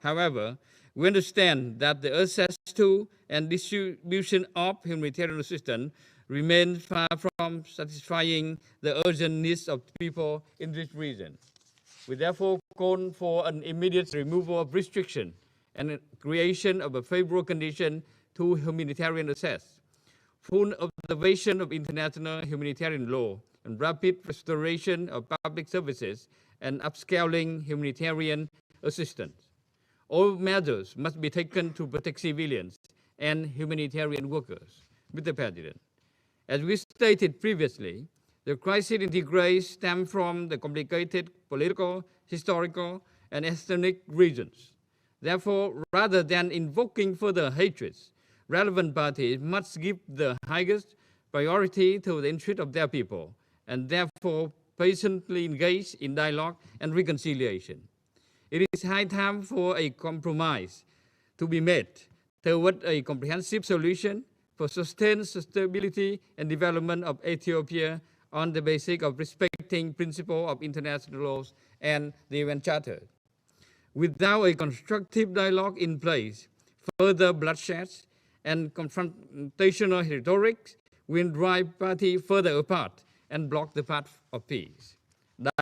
However, we understand that the access to and distribution of humanitarian assistance remains far from satisfying the urgent needs of people in this region. We therefore call for an immediate removal of restriction and creation of a favorable condition to humanitarian access, full observation of international humanitarian law, and rapid restoration of public services and upscaling humanitarian assistance. All measures must be taken to protect civilians and humanitarian workers. Mr. President, as we stated previously, the crisis in Tigray stems from the complicated political, historical, and ethnic regions. Therefore, rather than invoking further hatreds, relevant parties must give the highest priority to the interest of their people, and therefore patiently engage in dialogue and reconciliation. It is high time for a compromise to be made toward a comprehensive solution for sustained stability and development of Ethiopia on the basis of respecting principles of international laws and the UN Charter. Without a constructive dialogue in place, further bloodshed and confrontational rhetoric will drive parties further apart and block the path of peace.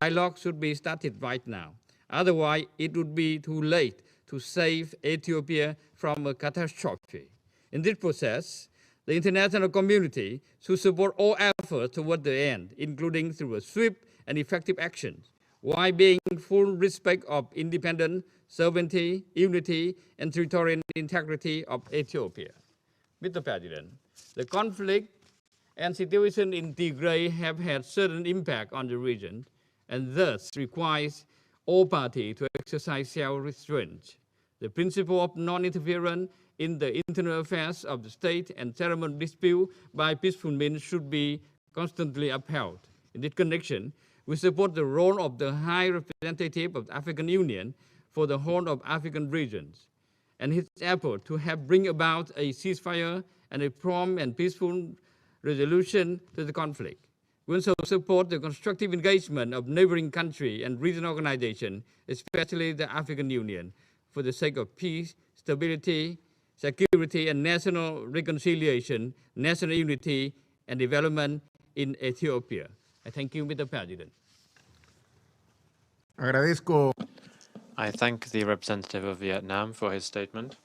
Dialogue should be started right now. Otherwise, it would be too late to save Ethiopia from a catastrophe. In this process, the international community should support all efforts toward the end, including through a swift and effective action, while being in full respect of independence, sovereignty, unity, and territorial integrity of Ethiopia. Mr. President, the conflict and situation in Tigray have had certain impact on the region, and thus requires all parties to exercise self-restraint. The principle of non-interference in the internal affairs of the state and settlement dispute by peaceful means should be constantly upheld. In this connection, we support the role of the High Representative of the African Union for the Horn of African regions and his effort to help bring about a ceasefire and a prompt and peaceful resolution to the conflict. We also support the constructive engagement of neighboring countries and regional organizations, especially the African Union, for the sake of peace, stability, security, and national reconciliation, national unity, and development in Ethiopia. I thank you, Mr. President. I thank the representative of Vietnam for his statement,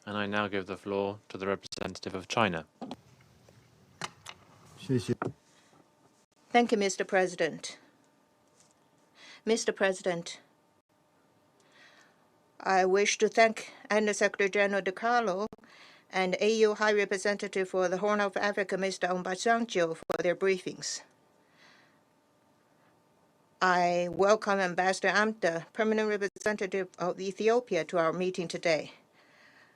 and I now give the floor to the representative of China. Thank you, Mr. President. Mr. President, I wish to thank Under-Secretary General DiCarlo and AU High Representative for the Horn of Africa, Mr. Obasanjo, for their briefings. I welcome Ambassador Ahmed, the permanent representative of Ethiopia, to our meeting today.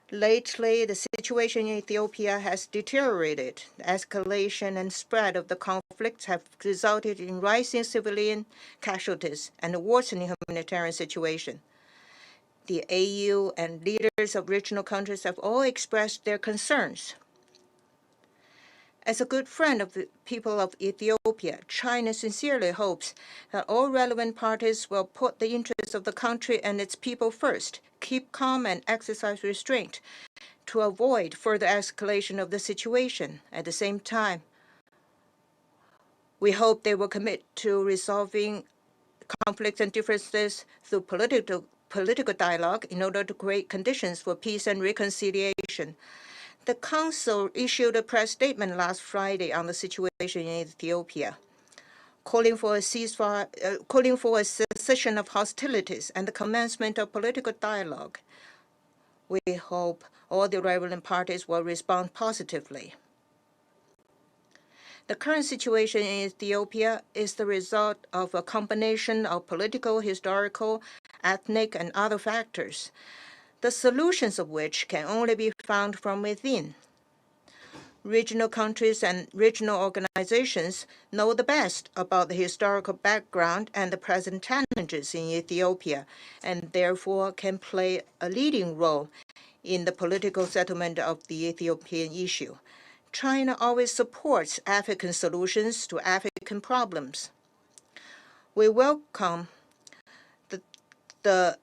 Lately, the situation in Ethiopia has deteriorated. The escalation and spread of the conflicts have resulted in rising civilian casualties and a worsening humanitarian situation. The AU and leaders of regional countries have all expressed their concerns. As a good friend of the people of Ethiopia, China sincerely hopes that all relevant parties will put the interests of the country and its people first, keep calm and exercise restraint to avoid further escalation of the situation. At the same time, we hope they will commit to resolving conflicts and differences through political dialogue in order to create conditions for peace and reconciliation. The Council issued a press statement last Friday on the situation in Ethiopia, calling for a ceasefire, calling for a cessation of hostilities and the commencement of political dialogue. We hope all the relevant parties will respond positively. The current situation in Ethiopia is the result of a combination of political, historical, ethnic, and other factors, the solutions of which can only be found from within. Regional countries and regional organizations know the best about the historical background and the present challenges in Ethiopia, and therefore can play a leading role in the political settlement of the Ethiopian issue. China always supports African solutions to African problems. We welcome the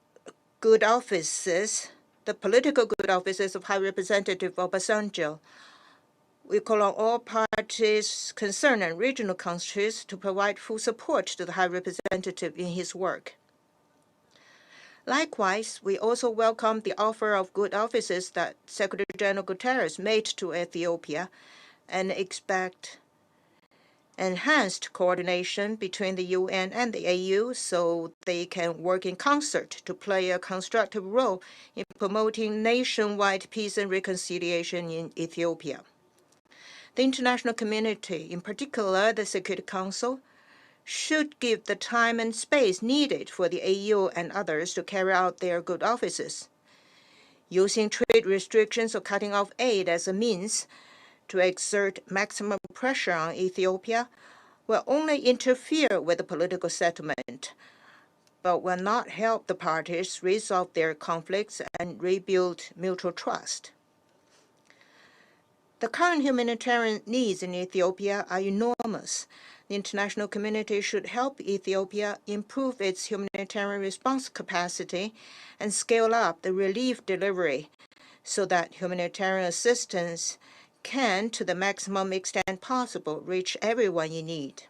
good offices, the political good offices of High Representative Obasanjo. We call on all parties concerned and regional countries to provide full support to the High Representative in his work. Likewise, we also welcome the offer of good offices that Secretary General Guterres made to Ethiopia and expect enhanced coordination between the UN and the AU so they can work in concert to play a constructive role in promoting nationwide peace and reconciliation in Ethiopia. The international community, in particular the Security Council, should give the time and space needed for the AU and others to carry out their good offices. Using trade restrictions or cutting off aid as a means to exert maximum pressure on Ethiopia will only interfere with the political settlement, but will not help the parties resolve their conflicts and rebuild mutual trust. The current humanitarian needs in Ethiopia are enormous. The international community should help Ethiopia improve its humanitarian response capacity and scale up the relief delivery so that humanitarian assistance can, to the maximum extent possible, reach everyone in need.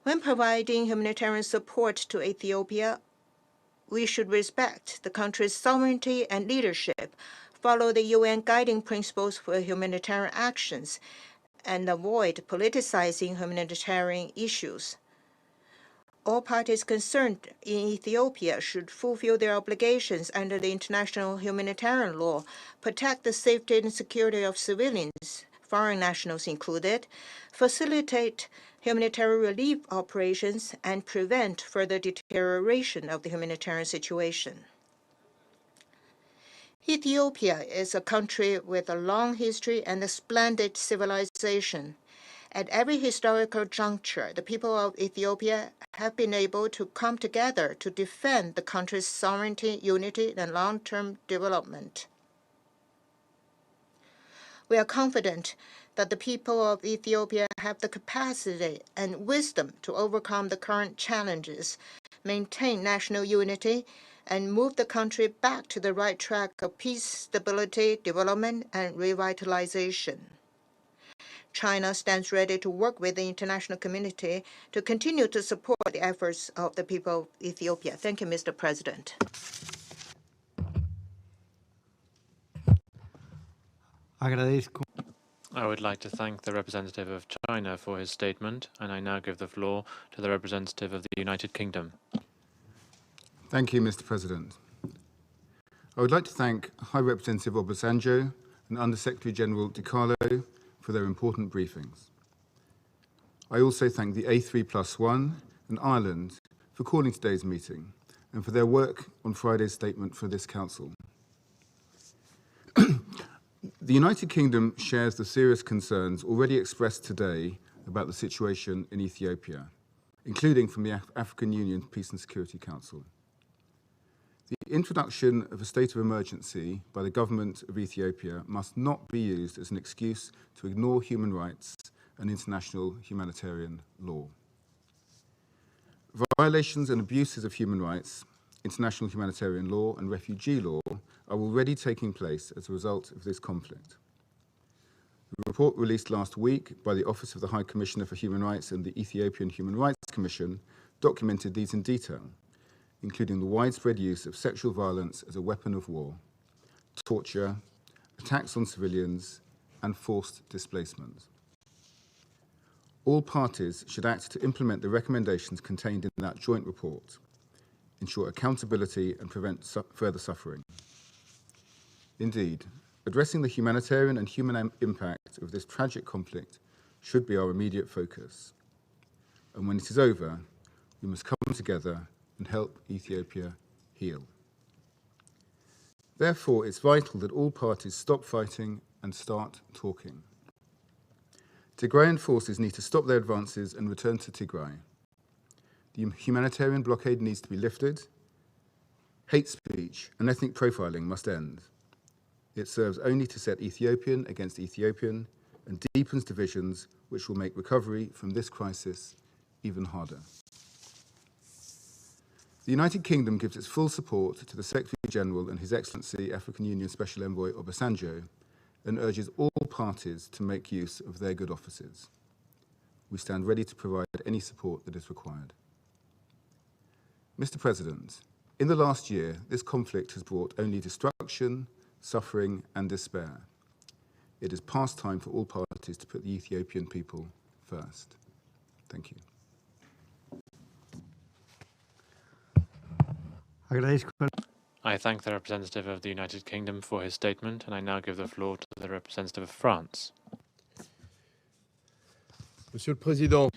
When providing humanitarian support to Ethiopia, we should respect the country's sovereignty and leadership, follow the UN guiding principles for humanitarian actions, and avoid politicizing humanitarian issues. All parties concerned in Ethiopia should fulfill their obligations under the international humanitarian law, protect the safety and security of civilians, foreign nationals included, facilitate humanitarian relief operations, and prevent further deterioration of the humanitarian situation. Ethiopia is a country with a long history and a splendid civilization. At every historical juncture, the people of Ethiopia have been able to come together to defend the country's sovereignty, unity, and long-term development. We are confident that the people of Ethiopia have the capacity and wisdom to overcome the current challenges, maintain national unity, and move the country back to the right track of peace, stability, development, and revitalization. China stands ready to work with the international community to continue to support the efforts of the people of Ethiopia. Thank you, Mr. President. I would like to thank the representative of China for his statement, and I now give the floor to the representative of the United Kingdom. Thank you, Mr. President. I would like to thank High Representative Obasanjo and Under Secretary General DiCarlo for their important briefings. I also thank the A3+1 and Ireland for calling today's meeting and for their work on Friday's statement for this Council. The United Kingdom shares the serious concerns already expressed today about the situation in Ethiopia, including from the African Union Peace and Security Council. The introduction of a state of emergency by the government of Ethiopia must not be used as an excuse to ignore human rights and international humanitarian law. Violations and abuses of human rights, international humanitarian law and refugee law are already taking place as a result of this conflict. The report released last week by the Office of the High Commissioner for Human Rights and the Ethiopian Human Rights Commission documented these in detail, including the widespread use of sexual violence as a weapon of war, torture, attacks on civilians, and forced displacement. All parties should act to implement the recommendations contained in that joint report, ensure accountability and prevent further suffering. Indeed, addressing the humanitarian and human impact of this tragic conflict should be our immediate focus. And when it is over, we must come together and help Ethiopia heal. Therefore, it's vital that all parties stop fighting and start talking. Tigrayan forces need to stop their advances and return to Tigray. The humanitarian blockade needs to be lifted. Hate speech and ethnic profiling must end. It serves only to set Ethiopian against Ethiopian and deepens divisions which will make recovery from this crisis even harder. The United Kingdom gives its full support to the Secretary-General and His Excellency African Union Special Envoy Obasanjo and urges all parties to make use of their good offices. We stand ready to provide any support that is required. Mr. President, in the last year, this conflict has brought only destruction, suffering, and despair. It is past time for all parties to put the Ethiopian people first. Thank you. I thank the representative of the United Kingdom for his statement, and I now give the floor to the representative of France. Monsieur le Président.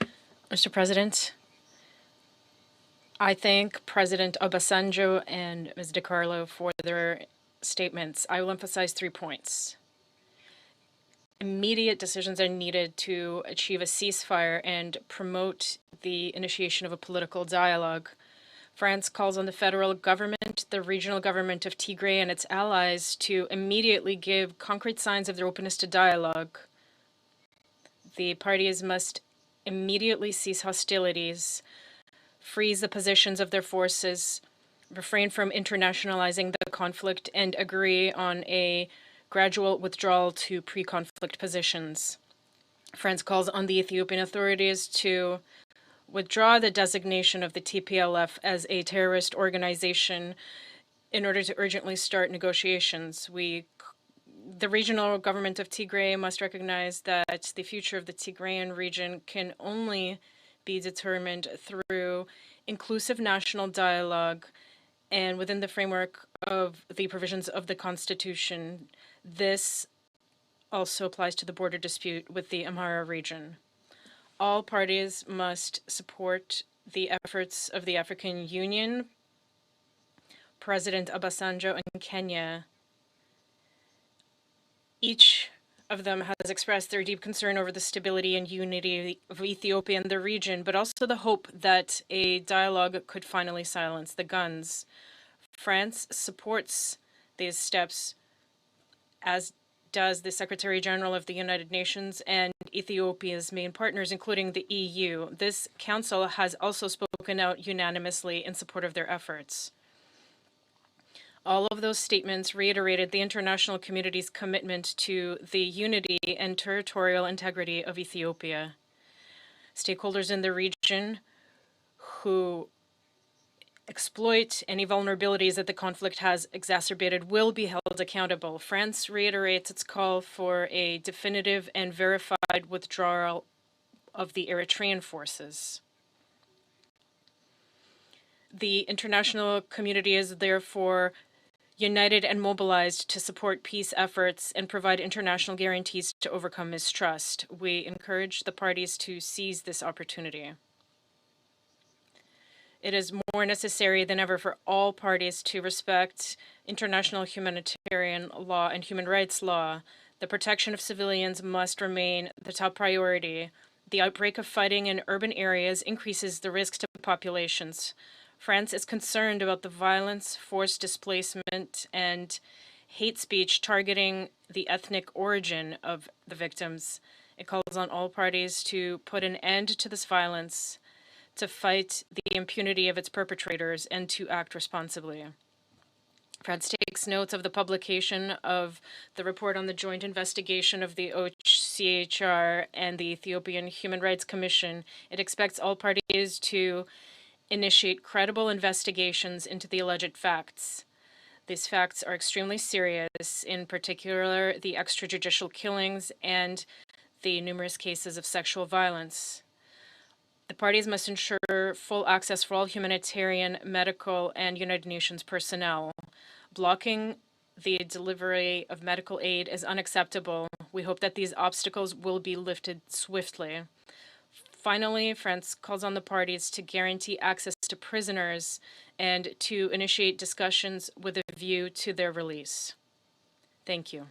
Mr. President, I thank President Obasanjo and Ms. DiCarlo for their statements. I will emphasize 3 points. Immediate decisions are needed to achieve a ceasefire and promote the initiation of a political dialogue. France calls on the federal government, the regional government of Tigray, and its allies to immediately give concrete signs of their openness to dialogue. The parties must immediately cease hostilities, freeze the positions of their forces, refrain from internationalizing the conflict, and agree on a gradual withdrawal to pre-conflict positions. France calls on the Ethiopian authorities to withdraw the designation of the TPLF as a terrorist organization in order to urgently start negotiations. The regional government of Tigray must recognize that the future of the Tigrayan region can only be determined through inclusive national dialogue and within the framework of the provisions of the Constitution. This also applies to the border dispute with the Amhara region. All parties must support the efforts of the African Union, President Obasanjo in Kenya. Each of them has expressed their deep concern over the stability and unity of Ethiopia and the region, but also the hope that a dialogue could finally silence the guns. France supports these steps, as does the Secretary General of the United Nations and Ethiopia's main partners, including the EU. This council has also spoken out unanimously in support of their efforts. All of those statements reiterated the international community's commitment to the unity and territorial integrity of Ethiopia. Stakeholders in the region who exploit any vulnerabilities that the conflict has exacerbated will be held accountable. France reiterates its call for a definitive and verified withdrawal of the Eritrean forces. The international community is therefore united and mobilized to support peace efforts and provide international guarantees to overcome mistrust. We encourage the parties to seize this opportunity. It is more necessary than ever for all parties to respect international humanitarian law and human rights law. The protection of civilians must remain the top priority. The outbreak of fighting in urban areas increases the risk to populations. France is concerned about the violence, forced displacement, and hate speech targeting the ethnic origin of the victims. It calls on all parties to put an end to this violence, to fight the impunity of its perpetrators, and to act responsibly. France takes notes of the publication of the report on the joint investigation of the OHCHR and the Ethiopian Human Rights Commission. It expects all parties to initiate credible investigations into the alleged facts. These facts are extremely serious, in particular the extrajudicial killings and the numerous cases of sexual violence. The parties must ensure full access for all humanitarian, medical, and United Nations personnel. Blocking the delivery of medical aid is unacceptable. We hope that these obstacles will be lifted swiftly. Finally, France calls on the parties to guarantee access to prisoners and to initiate discussions with a view to their release. Thank you.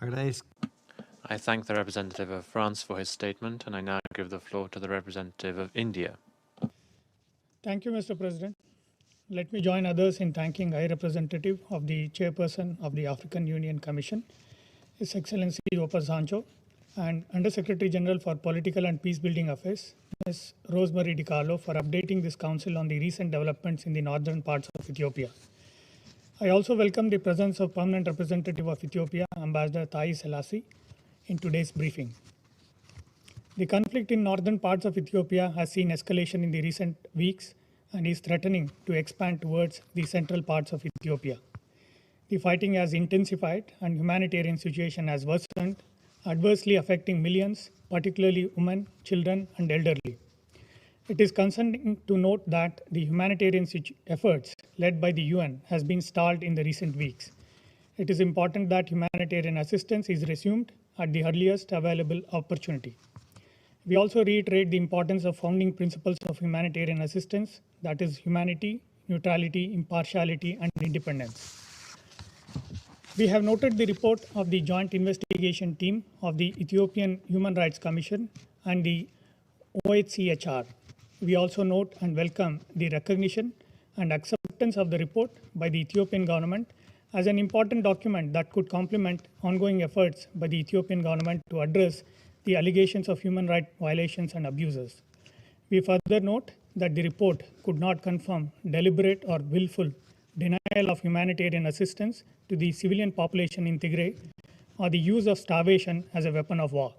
I thank the representative of France for his statement, and I now give the floor to the representative of India. Thank you, Mr. President. Let me join others in thanking High Representative of the Chairperson of the African Union Commission, His Excellency Obasanjo, and Under-Secretary General for Political and Peace-Building Affairs, Ms. Rosemary DiCarlo, for updating this Council on the recent developments in the northern parts of Ethiopia. I also welcome the presence of Permanent Representative of Ethiopia, Ambassador Thai Selassie, in today's briefing. The conflict in northern parts of Ethiopia has seen escalation in the recent weeks and is threatening to expand towards the central parts of Ethiopia. The fighting has intensified and humanitarian situation has worsened, adversely affecting millions, particularly women, children, and elderly. It is concerning to note that the humanitarian efforts led by the UN has been stalled in the recent weeks. It is important that humanitarian assistance is resumed at the earliest available opportunity. We also reiterate the importance of founding principles of humanitarian assistance, that is humanity, neutrality, impartiality, and independence. We have noted the report of the Joint Investigation Team of the Ethiopian Human Rights Commission and the OHCHR. We also note and welcome the recognition and acceptance of the report by the Ethiopian government as an important document that could complement ongoing efforts by the Ethiopian government to address the allegations of human rights violations and abuses. We further note that the report could not confirm deliberate or willful denial of humanitarian assistance to the civilian population in Tigray or the use of starvation as a weapon of war.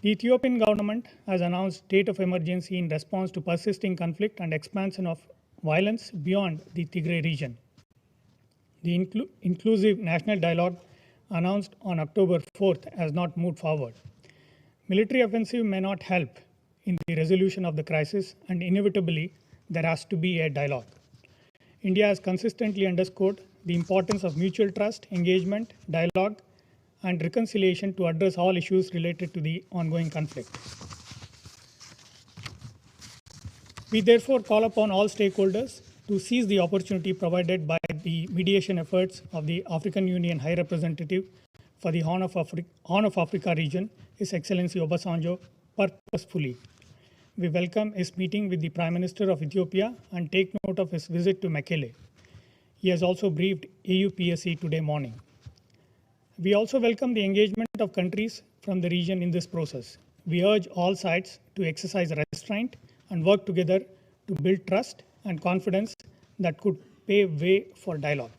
The Ethiopian government has announced state of emergency in response to persisting conflict and expansion of violence beyond the Tigray region. The inclusive national dialogue announced on October 4th has not moved forward. Military offensive may not help in the resolution of the crisis, and inevitably there has to be a dialogue. India has consistently underscored the importance of mutual trust, engagement, dialogue, and reconciliation to address all issues related to the ongoing conflict. We therefore call upon all stakeholders to seize the opportunity provided by the mediation efforts of the African Union High Representative for the Horn of Africa region, His Excellency Obasanjo, purposefully. We welcome his meeting with the Prime Minister of Ethiopia and take note of his visit to Mekelle. He has also briefed AUPSC today morning. We also welcome the engagement of countries from the region in this process. We urge all sides to exercise restraint and work together to build trust and confidence that could pave way for dialogue.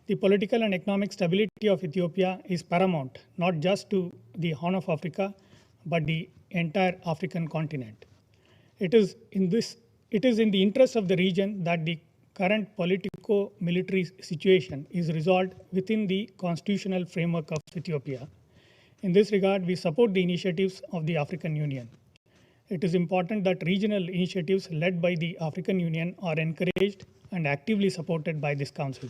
The political and economic stability of Ethiopia is paramount, not just to the Horn of Africa, but the entire African continent. It is in the interest of the region that the current politico-military situation is resolved within the constitutional framework of Ethiopia. In this regard, we support the initiatives of the African Union. It is important that regional initiatives led by the African Union are encouraged and actively supported by this Council.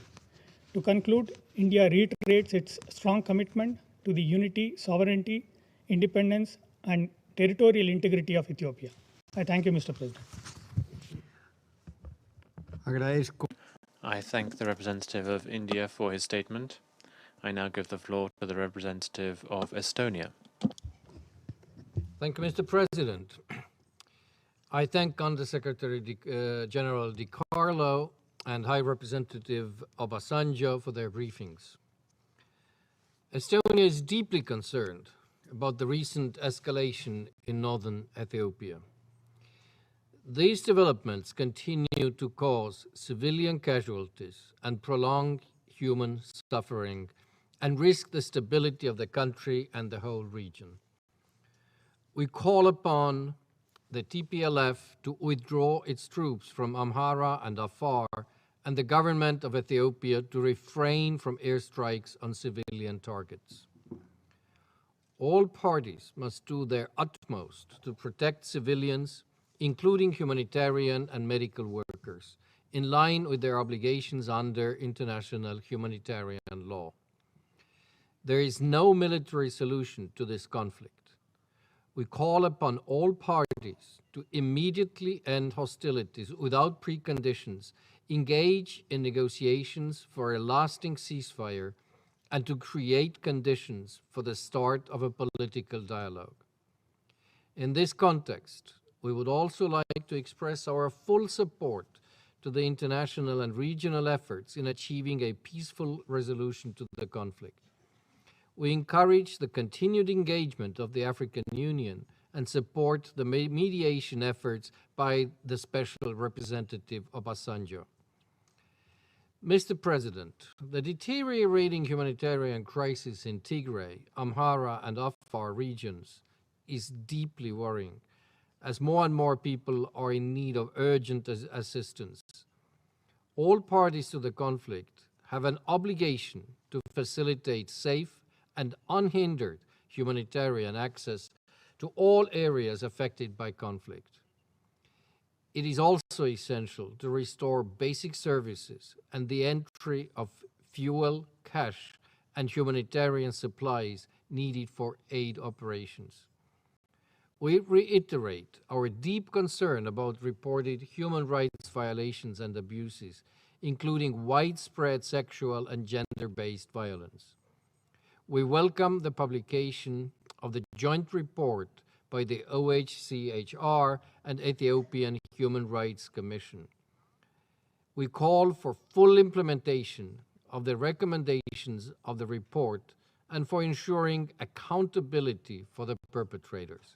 To conclude, India reiterates its strong commitment to the unity, sovereignty, independence, and territorial integrity of Ethiopia. I thank you, Mr. President. I thank the representative of India for his statement. I now give the floor to the representative of Estonia. Thank you, Mr. President. I thank Undersecretary General Di Carlo and High Representative Obasanjo for their briefings. Estonia is deeply concerned about the recent escalation in northern Ethiopia. These developments continue to cause civilian casualties and prolong human suffering and risk the stability of the country and the whole region. We call upon the TPLF to withdraw its troops from Amhara and Afar, and the government of Ethiopia to refrain from airstrikes on civilian targets. All parties must do their utmost to protect civilians, including humanitarian and medical workers, in line with their obligations under international humanitarian law. There is no military solution to this conflict. We call upon all parties to immediately end hostilities without preconditions, engage in negotiations for a lasting ceasefire, and to create conditions for the start of a political dialogue. In this context, we would also like to express our full support to the international and regional efforts in achieving a peaceful resolution to the conflict. We encourage the continued engagement of the African Union and support the mediation efforts by the Special Representative Obasanjo. Mr. President, the deteriorating humanitarian crisis in Tigray, Amhara, and Afar regions is deeply worrying, as more and more people are in need of urgent assistance. All parties to the conflict have an obligation to facilitate safe and unhindered humanitarian access to all areas affected by conflict. It is also essential to restore basic services and the entry of fuel, cash, and humanitarian supplies needed for aid operations. We reiterate our deep concern about reported human rights violations and abuses, including widespread sexual and gender-based violence. We welcome the publication of the joint report by the OHCHR and Ethiopian Human Rights Commission. We call for full implementation of the recommendations of the report and for ensuring accountability for the perpetrators.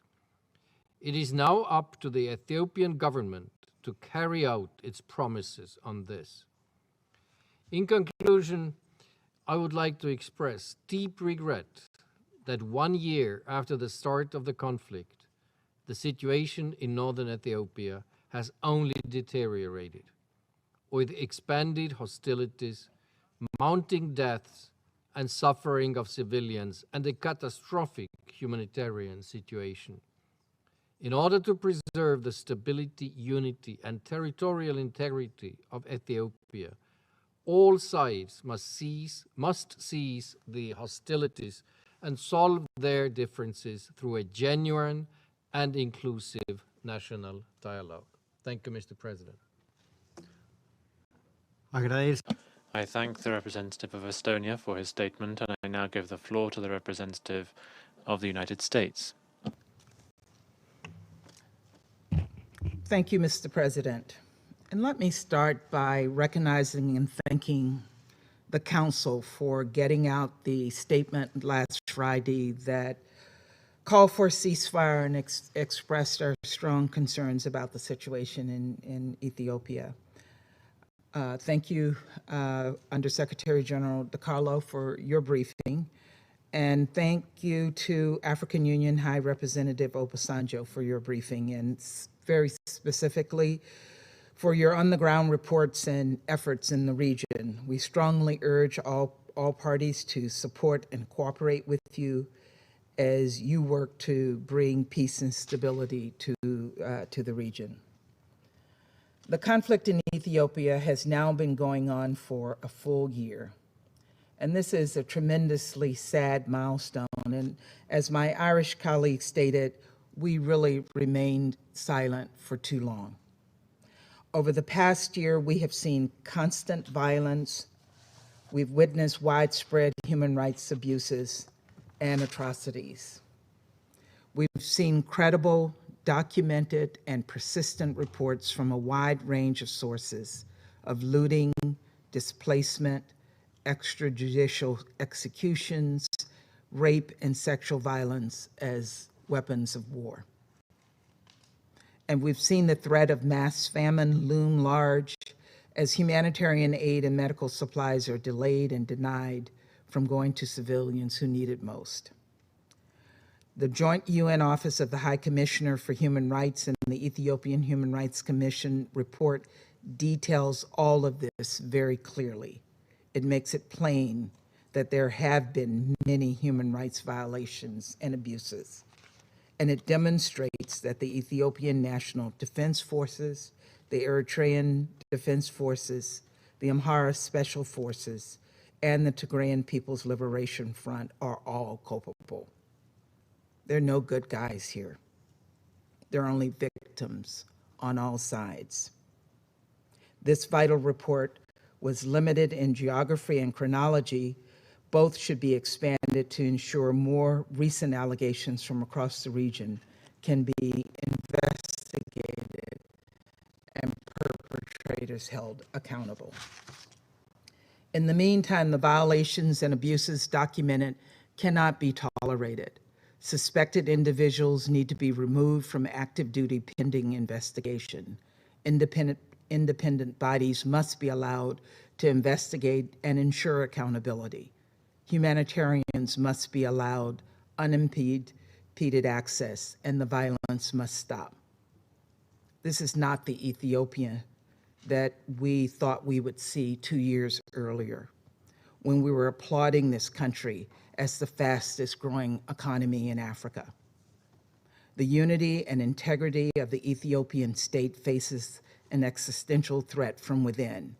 It is now up to the Ethiopian government to carry out its promises on this. In conclusion, I would like to express deep regret that 1 year after the start of the conflict, the situation in northern Ethiopia has only deteriorated, with expanded hostilities, mounting deaths and suffering of civilians, and a catastrophic humanitarian situation. In order to preserve the stability, unity, and territorial integrity of Ethiopia, all sides must cease the hostilities and solve their differences through a genuine and inclusive national dialogue. Thank you, Mr. President. I thank the representative of Estonia for his statement, and I now give the floor to the representative of the United States. Thank you, Mr. President. And let me start by recognizing and thanking the Council for getting out the statement last Friday that called for a ceasefire and expressed our strong concerns about the situation in Ethiopia. Thank you, Undersecretary General Di Carlo, for your briefing. And thank you to African Union High Representative Obasanjo for your briefing, and very specifically for your on-the-ground reports and efforts in the region. We strongly urge all parties to support and cooperate with you as you work to bring peace and stability to the region. The conflict in Ethiopia has now been going on for a full year. And this is a tremendously sad milestone. And as my Irish colleague stated, we really remained silent for too long. Over the past year, we have seen constant violence. We've witnessed widespread human rights abuses and atrocities. We've seen credible, documented, and persistent reports from a wide range of sources of looting, displacement, extrajudicial executions, rape, and sexual violence as weapons of war. And we've seen the threat of mass famine loom large as humanitarian aid and medical supplies are delayed and denied from going to civilians who need it most. The Joint UN Office of the High Commissioner for Human Rights and the Ethiopian Human Rights Commission report details all of this very clearly. It makes it plain that there have been many human rights violations and abuses. And it demonstrates that the Ethiopian National Defense Forces, the Eritrean Defense Forces, the Amhara Special Forces, and the Tigrayan People's Liberation Front are all culpable. There are no good guys here. There are only victims on all sides. This vital report was limited in geography and chronology. Both should be expanded to ensure more recent allegations from across the region can be investigated and perpetrators held accountable. In the meantime, the violations and abuses documented cannot be tolerated. Suspected individuals need to be removed from active duty pending investigation. Independent bodies must be allowed to investigate and ensure accountability. Humanitarians must be allowed unimpeded access, and the violence must stop. This is not the Ethiopia that we thought we would see 2 years earlier, when we were applauding this country as the fastest growing economy in Africa. The unity and integrity of the Ethiopian state faces an existential threat from within,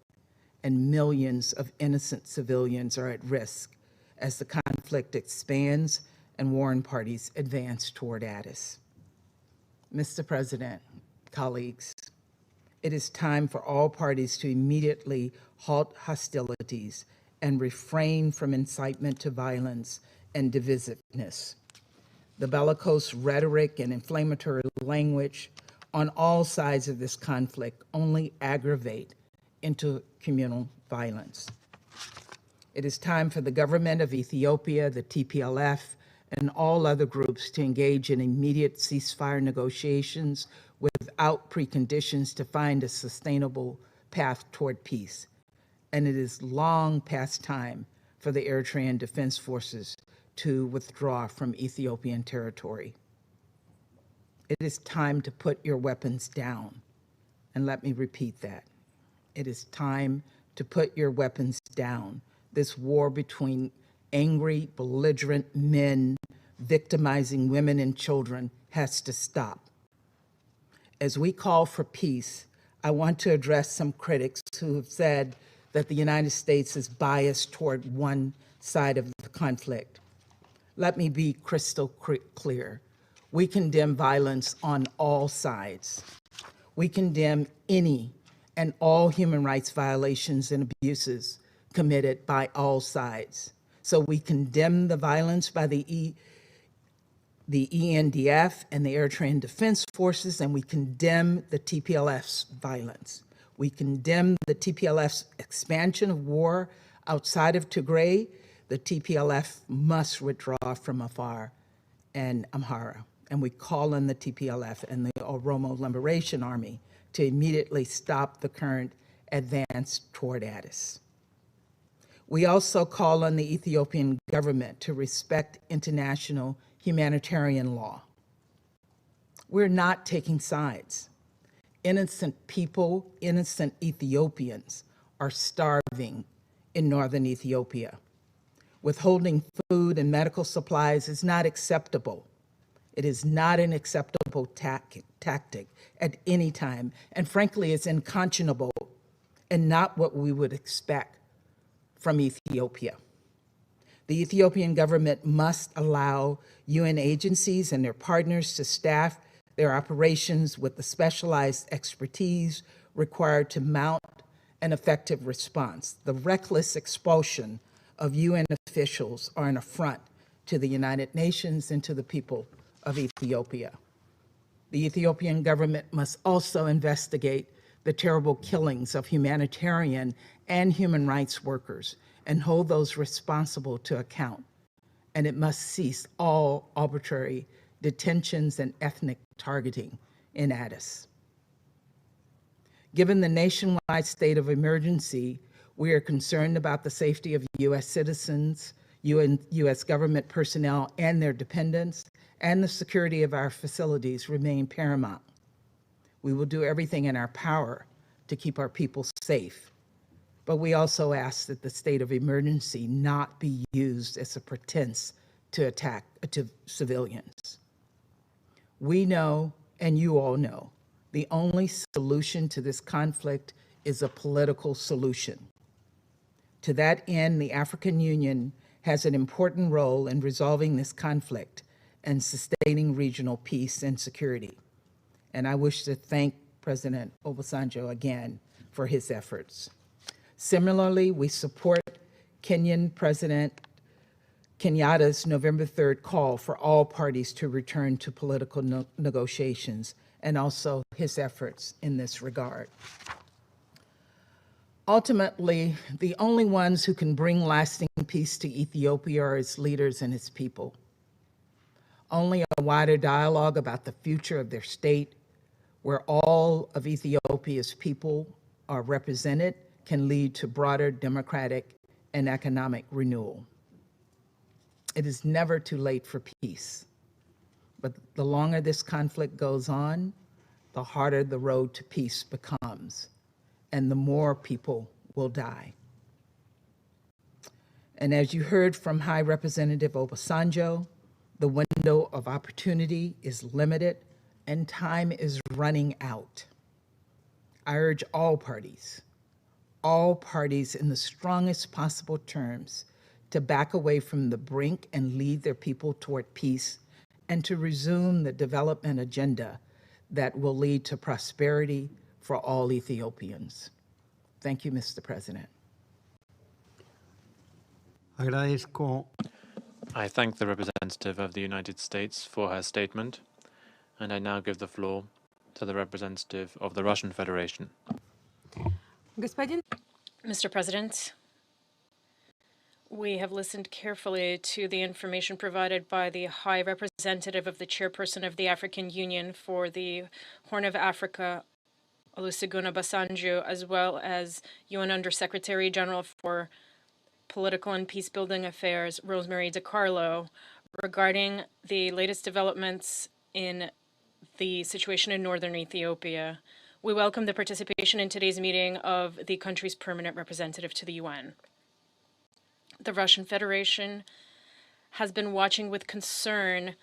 and millions of innocent civilians are at risk as the conflict expands and warring parties advance toward Addis. Mr. President, colleagues, it is time for all parties to immediately halt hostilities and refrain from incitement to violence and divisiveness. The bellicose rhetoric and inflammatory language on all sides of this conflict only aggravate intercommunal violence. It is time for the government of Ethiopia, the TPLF, and all other groups to engage in immediate ceasefire negotiations without preconditions to find a sustainable path toward peace. And it is long past time for the Eritrean Defense Forces to withdraw from Ethiopian territory. It is time to put your weapons down. And let me repeat that. It is time to put your weapons down. This war between angry, belligerent men victimizing women and children has to stop. As we call for peace, I want to address some critics who have said that the United States is biased toward one side of the conflict. Let me be crystal clear. We condemn violence on all sides. We condemn any and all human rights violations and abuses committed by all sides. So we condemn the violence by the ENDF and the Eritrean Defense Forces, and we condemn the TPLF's violence. We condemn the TPLF's expansion of war outside of Tigray. The TPLF must withdraw from Afar and Amhara. And we call on the TPLF and the Oromo Liberation Army to immediately stop the current advance toward Addis. We also call on the Ethiopian government to respect international humanitarian law. We're not taking sides. Innocent people, innocent Ethiopians are starving in northern Ethiopia. Withholding food and medical supplies is not acceptable. It is not an acceptable tactic tactic at any time, and frankly, it's unconscionable and not what we would expect from Ethiopia. The Ethiopian government must allow UN agencies and their partners to staff their operations with the specialized expertise required to mount an effective response. The reckless expulsion of UN officials are an affront to the United Nations and to the people of Ethiopia. The Ethiopian government must also investigate the terrible killings of humanitarian and human rights workers and hold those responsible to account. And it must cease all arbitrary detentions and ethnic targeting in Addis. Given the nationwide state of emergency, we are concerned about the safety of U.S. citizens, U.S. government personnel and their dependents, and the security of our facilities remain paramount. We will do everything in our power to keep our people safe, but we also ask that the state of emergency not be used as a pretense to attack civilians. We know, and you all know, the only solution to this conflict is a political solution. To that end, the African Union has an important role in resolving this conflict and sustaining regional peace and security. And I wish to thank President Obasanjo again for his efforts. Similarly, we support Kenyan President Kenyatta's November 3rd call for all parties to return to political negotiations, and also his efforts in this regard. Ultimately, the only ones who can bring lasting peace to Ethiopia are its leaders and its people. Only a wider dialogue about the future of their state, where all of Ethiopia's people are represented, can lead to broader democratic and economic renewal. It is never too late for peace, but the longer this conflict goes on, the harder the road to peace becomes, and the more people will die. And as you heard from High Representative Obasanjo, the window of opportunity is limited and time is running out. I urge all parties in the strongest possible terms to back away from the brink and lead their people toward peace and to resume the development agenda that will lead to prosperity for all Ethiopians. Thank you, Mr. President. I thank the representative of the United States for her statement, and I now give the floor to the representative of the Russian Federation. Mr. President, we have listened carefully to the information provided by the High Representative of the Chairperson of the African Union for the Horn of Africa, Olusegun Obasanjo, as well as UN Undersecretary General for Political and Peacebuilding Affairs, Rosemary DiCarlo, regarding the latest developments in the situation in northern Ethiopia. We welcome the participation in today's meeting of the country's permanent representative to the UN. The Russian Federation has been watching with concern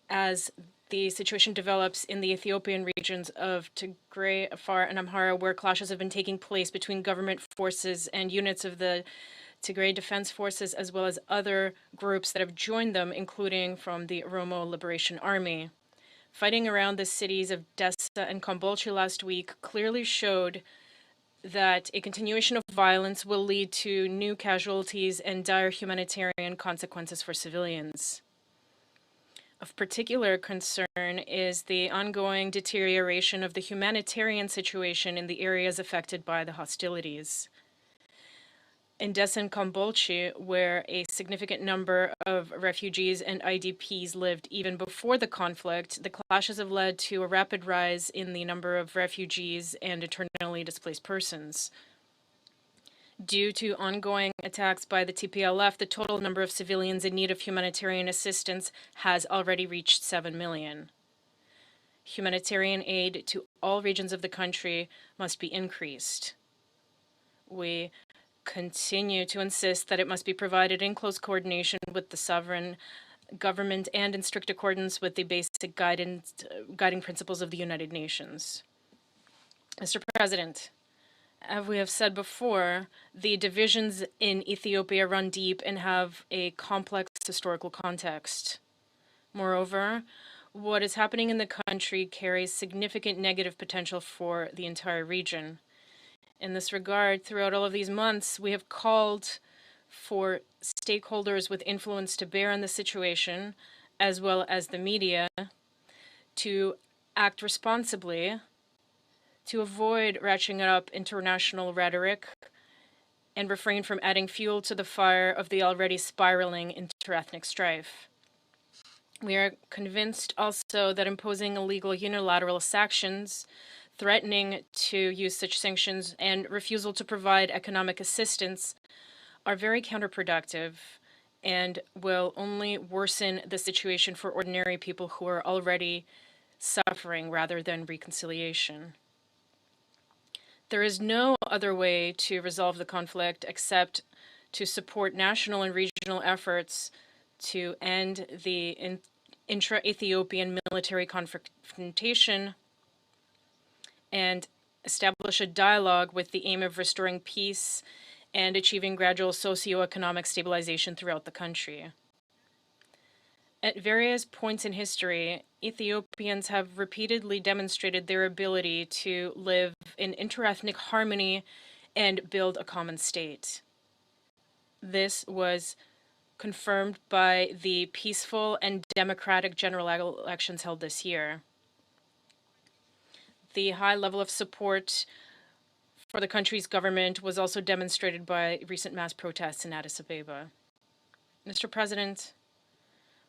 as the situation develops in the Ethiopian regions of Tigray, Afar, and Amhara, where clashes have been taking place between government forces and units of the Tigray Defense Forces, as well as other groups that have joined them, including from the Oromo Liberation Army. Fighting around the cities of Dessa and Kombolchi last week clearly showed that a continuation of violence will lead to new casualties and dire humanitarian consequences for civilians. Of particular concern is the ongoing deterioration of the humanitarian situation in the areas affected by the hostilities. In Dessa and Kombolchi, where a significant number of refugees and IDPs lived even before the conflict, the clashes have led to a rapid rise in the number of refugees and internally displaced persons. Due to ongoing attacks by the TPLF, the total number of civilians in need of humanitarian assistance has already reached 7 million. Humanitarian aid to all regions of the country must be increased. We continue to insist that it must be provided in close coordination with the sovereign government and in strict accordance with the basic guiding principles of the United Nations. Mr. President, as we have said before, the divisions in Ethiopia run deep and have a complex historical context. Moreover, what is happening in the country carries significant negative potential for the entire region. In this regard, throughout all of these months, we have called for stakeholders with influence to bear on the situation, as well as the media, to act responsibly, to avoid ratcheting up international rhetoric, and refrain from adding fuel to the fire of the already spiraling interethnic strife. We are convinced also that imposing illegal unilateral sanctions, threatening to use such sanctions, and refusal to provide economic assistance are very counterproductive and will only worsen the situation for ordinary people who are already suffering rather than reconciliation. There is no other way to resolve the conflict except to support national and regional efforts to end the intra-Ethiopian military confrontation and establish a dialogue with the aim of restoring peace and achieving gradual socioeconomic stabilization throughout the country. At various points in history, Ethiopians have repeatedly demonstrated their ability to live in interethnic harmony and build a common state. This was confirmed by the peaceful and democratic general elections held this year. The high level of support for the country's government was also demonstrated by recent mass protests in Addis Ababa. Mr. President,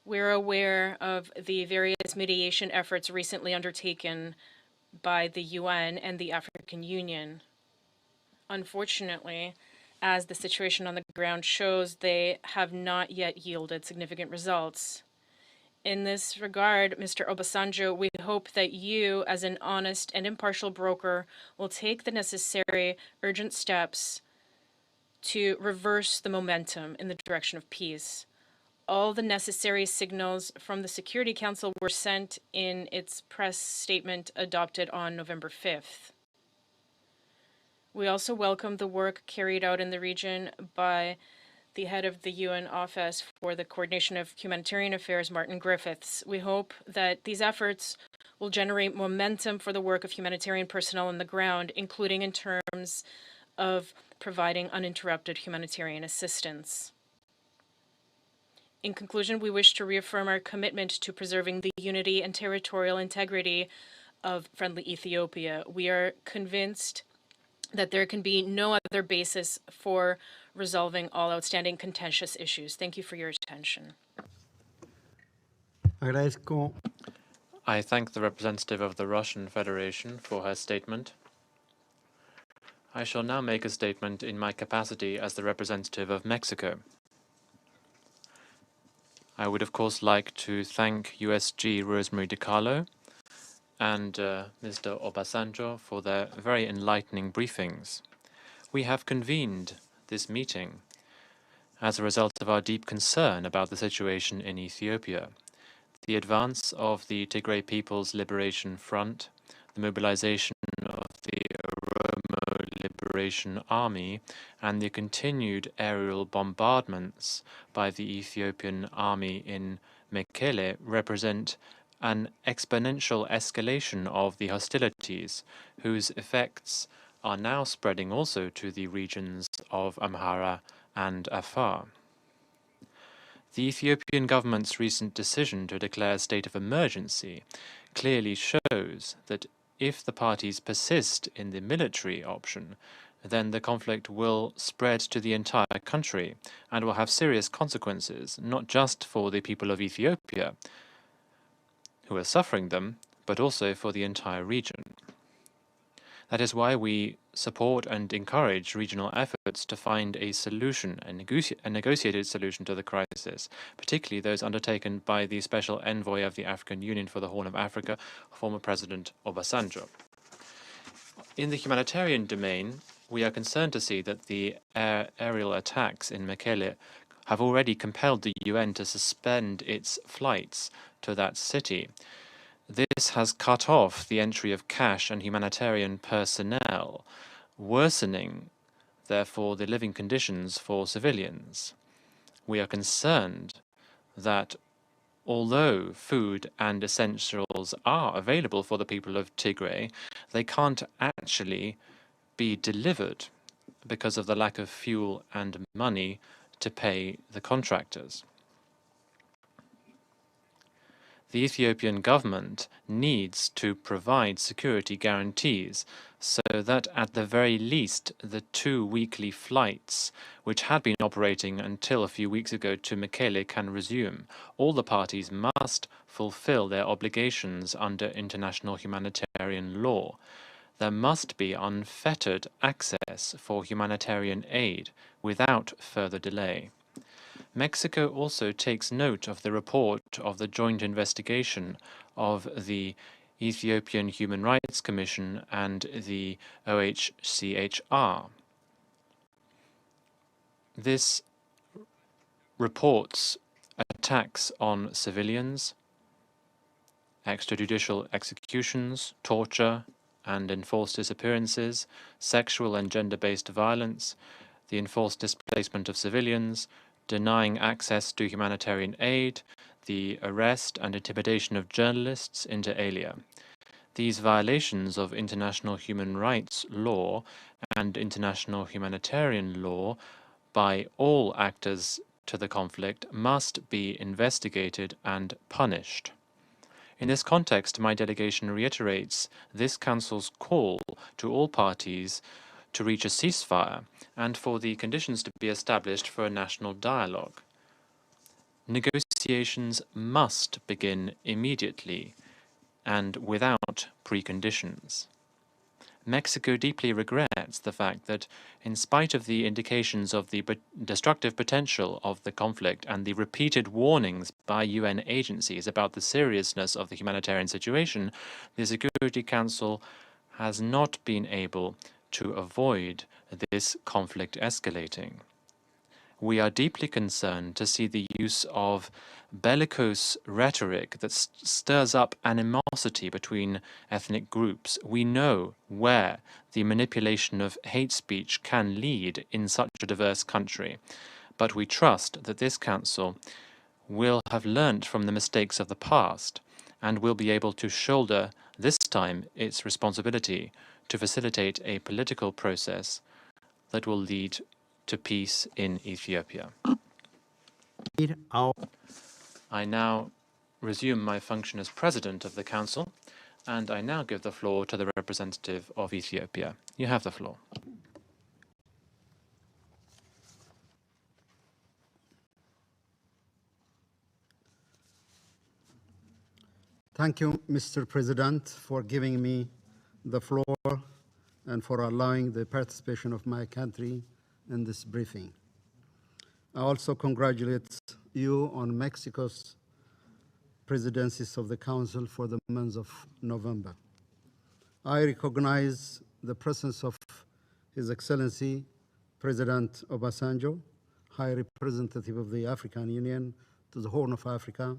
we're aware of the various mediation efforts recently undertaken by the UN and the African Union. Unfortunately, as the situation on the ground shows, they have not yet yielded significant results. In this regard, Mr. Obasanjo, we hope that you, as an honest and impartial broker, will take the necessary urgent steps to reverse the momentum in the direction of peace. All the necessary signals from the Security Council were sent in its press statement adopted on November 5th. We also welcome the work carried out in the region by the head of the UN Office for the Coordination of Humanitarian Affairs, Martin Griffiths. We hope that these efforts will generate momentum for the work of humanitarian personnel on the ground, including in terms of providing uninterrupted humanitarian assistance. In conclusion, we wish to reaffirm our commitment to preserving the unity and territorial integrity of friendly Ethiopia. We are convinced that there can be no other basis for resolving all outstanding contentious issues. Thank you for your attention. I thank the representative of the Russian Federation for her statement. I shall now make a statement in my capacity as the representative of Mexico. I would, of course, like to thank USG Rosemary DiCarlo and Mr. Obasanjo for their very enlightening briefings. We have convened this meeting as a result of our deep concern about the situation in Ethiopia, the advance of the Tigray People's Liberation Front, the mobilization of the Oromo Liberation Army, and the continued aerial bombardments by the Ethiopian army in Mekele represent an exponential escalation of the hostilities, whose effects are now spreading also to the regions of Amhara and Afar. The Ethiopian government's recent decision to declare a state of emergency clearly shows that if the parties persist in the military option, then the conflict will spread to the entire country and will have serious consequences, not just for the people of Ethiopia, who are suffering them, but also for the entire region. That is why we support and encourage regional efforts to find a solution, a negotiated solution to the crisis, particularly those undertaken by the Special Envoy of the African Union for the Horn of Africa, former President Obasanjo. In the humanitarian domain, we are concerned to see that the aerial attacks in Mekele have already compelled the UN to suspend its flights to that city. This has cut off the entry of cash and humanitarian personnel, worsening, therefore, the living conditions for civilians. We are concerned that although food and essentials are available for the people of Tigray, they can't actually be delivered because of the lack of fuel and money to pay the contractors. The Ethiopian government needs to provide security guarantees so that at the very least the 2 weekly flights which had been operating until a few weeks ago to Mekele can resume. All the parties must fulfill their obligations under international humanitarian law. There must be unfettered access for humanitarian aid without further delay. Mexico also takes note of the report of the joint investigation of the Ethiopian Human Rights Commission and the OHCHR. This reports attacks on civilians, extrajudicial executions, torture, and enforced disappearances, sexual and gender-based violence, the enforced displacement of civilians, denying access to humanitarian aid, the arrest and intimidation of journalists inter alia. These violations of international human rights law and international humanitarian law by all actors to the conflict must be investigated and punished. In this context, my delegation reiterates this Council's call to all parties to reach a ceasefire and for the conditions to be established for a national dialogue. Negotiations must begin immediately and without preconditions. Mexico deeply regrets the fact that, in spite of the indications of the destructive potential of the conflict and the repeated warnings by UN agencies about the seriousness of the humanitarian situation, the Security Council has not been able to avoid this conflict escalating. We are deeply concerned to see the use of bellicose rhetoric that stirs up animosity between ethnic groups. We know where the manipulation of hate speech can lead in such a diverse country, but we trust that this Council will have learnt from the mistakes of the past and will be able to shoulder this time its responsibility to facilitate a political process that will lead to peace in Ethiopia. I now resume my function as President of the Council, and I now give the floor to the representative of Ethiopia. You have the floor. Thank you, Mr. President, for giving me the floor and for allowing the participation of my country in this briefing. I also congratulate you on Mexico's presidencies of the Council for the month of November. I recognize the presence of His Excellency President Obasanjo, High Representative of the African Union to the Horn of Africa,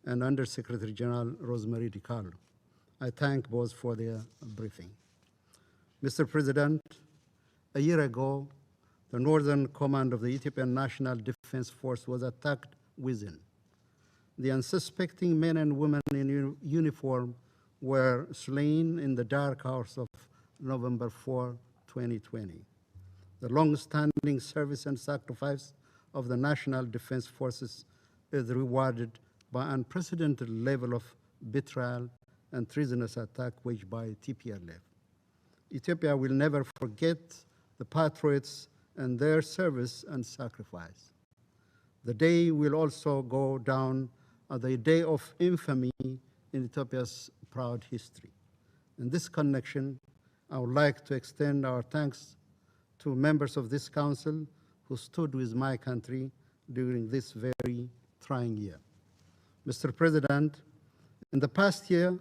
and Under Secretary General Rosemary DiCarlo. I thank both for their briefing. Mr. President, a year ago, the Northern Command of the Ethiopian National Defense Force was attacked within. The unsuspecting men and women in uniform were slain in the dark hours of November 4, 2020. The long-standing service and sacrifice of the National Defense Forces is rewarded by unprecedented level of betrayal and treasonous attack waged by TPLF. Ethiopia will never forget the patriots and their service and sacrifice. The day will also go down as a day of infamy in Ethiopia's proud history. In this connection, I would like to extend our thanks to members of this council who stood with my country during this very trying year. Mr. President, in the past year,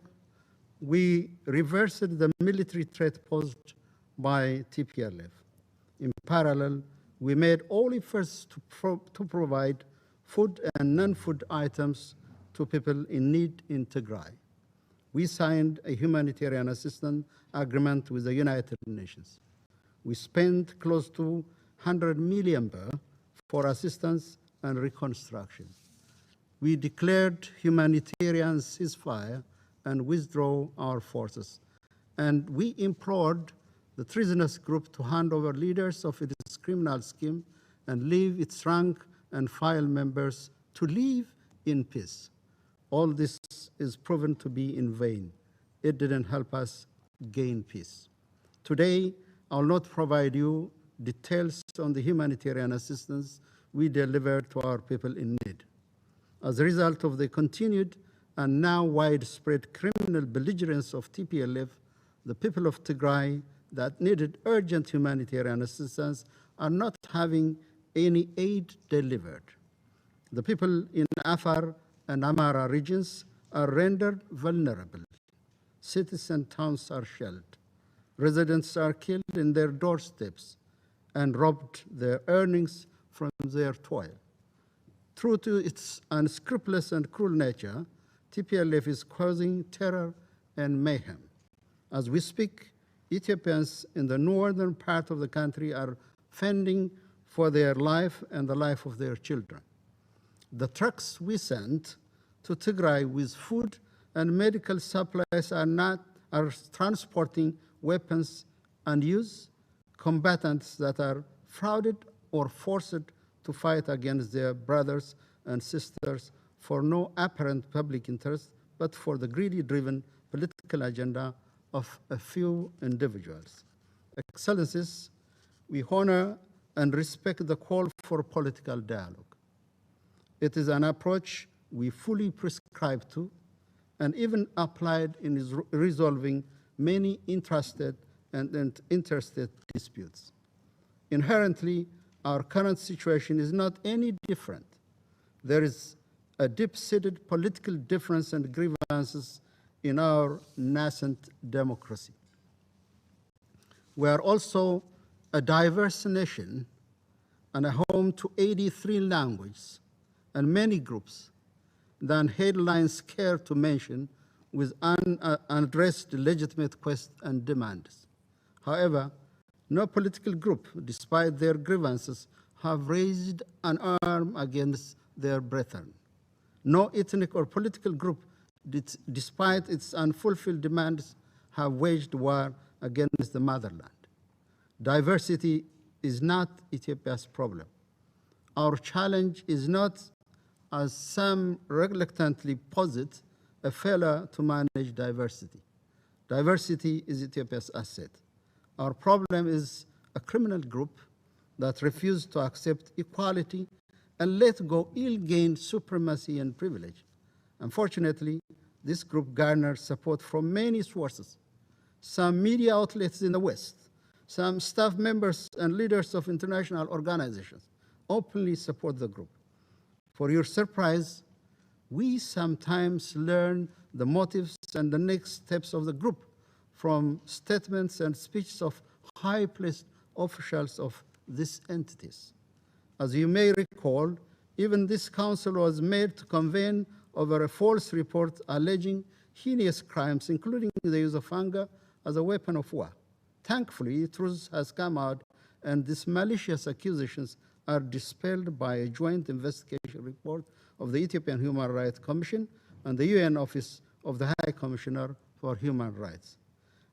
we reversed the military threat posed by TPLF. In parallel, We made all efforts to provide food and non-food items to people in need in Tigray. We signed a humanitarian assistance agreement with the United Nations. We spent close to 100 million for assistance and reconstruction. We declared humanitarian ceasefire and withdraw our forces. And we implored the treasonous group to hand over leaders of its criminal scheme and leave its rank and file members to live in peace. All this is proven to be in vain. It didn't help us gain peace. Today, I will not provide you details on the humanitarian assistance we delivered to our people in need. As a result of the continued and now widespread criminal belligerence of TPLF, the people of Tigray that needed urgent humanitarian assistance are not having any aid delivered. The people in Afar and Amhara regions are rendered vulnerable. Cities and towns are shelled. Residents are killed in their doorsteps and robbed their earnings from their toil. True to its unscrupulous and cruel nature, TPLF is causing terror and mayhem. As we speak, Ethiopians in the northern part of the country are fending for their life and the life of their children. The trucks we sent to Tigray with food and medical supplies are transporting weapons and use combatants that are frauded or forced to fight against their brothers and sisters for no apparent public interest, but for the greedy-driven political agenda of a few individuals. Excellencies, we honor and respect the call for political dialogue. It is an approach we fully prescribe to and even applied in resolving many interested and interstate disputes. Inherently, our current situation is not any different. There is a deep-seated political difference and grievances in our nascent democracy. We are also a diverse nation and a home to 83 languages and many groups than headlines care to mention with unaddressed legitimate questions and demands. However, no political group, despite their grievances, have raised an arm against their brethren. No ethnic or political group, despite its unfulfilled demands, have waged war against the motherland. Diversity is not Ethiopia's problem. Our challenge is not, as some reluctantly posit, a failure to manage diversity. Diversity is Ethiopia's asset. Our problem is a criminal group that refuses to accept equality and let go ill-gained supremacy and privilege. Unfortunately, this group garners support from many sources. Some media outlets in the West, some staff members and leaders of international organizations openly support the group. For your surprise, we sometimes learn the motives and the next steps of the group from statements and speeches of high-placed officials of these entities. As you may recall, even this council was made to convene over a false report alleging heinous crimes, including the use of anger as a weapon of war. Thankfully, truth has come out, and these malicious accusations are dispelled by a joint investigation report of the Ethiopian Human Rights Commission and the UN Office of the High Commissioner for Human Rights.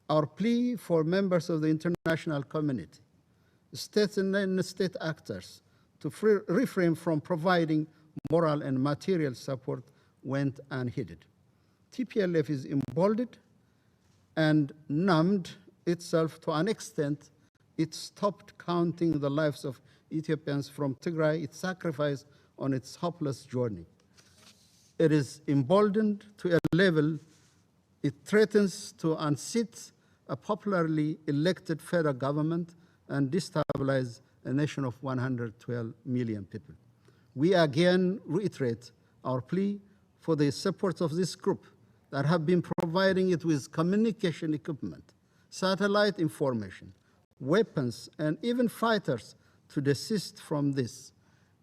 Our plea for members of the international community, states and non-state actors, to refrain from providing moral and material support went unheeded. TPLF is emboldened and numbed itself to an extent it stopped counting the lives of Ethiopians from Tigray, its sacrifice on its hopeless journey. It is emboldened to a level it threatens to unseat a popularly elected federal government and destabilize a nation of 112 million people. We again reiterate our plea for the support of this group that have been providing it with communication equipment, satellite information, weapons, and even fighters to desist from this.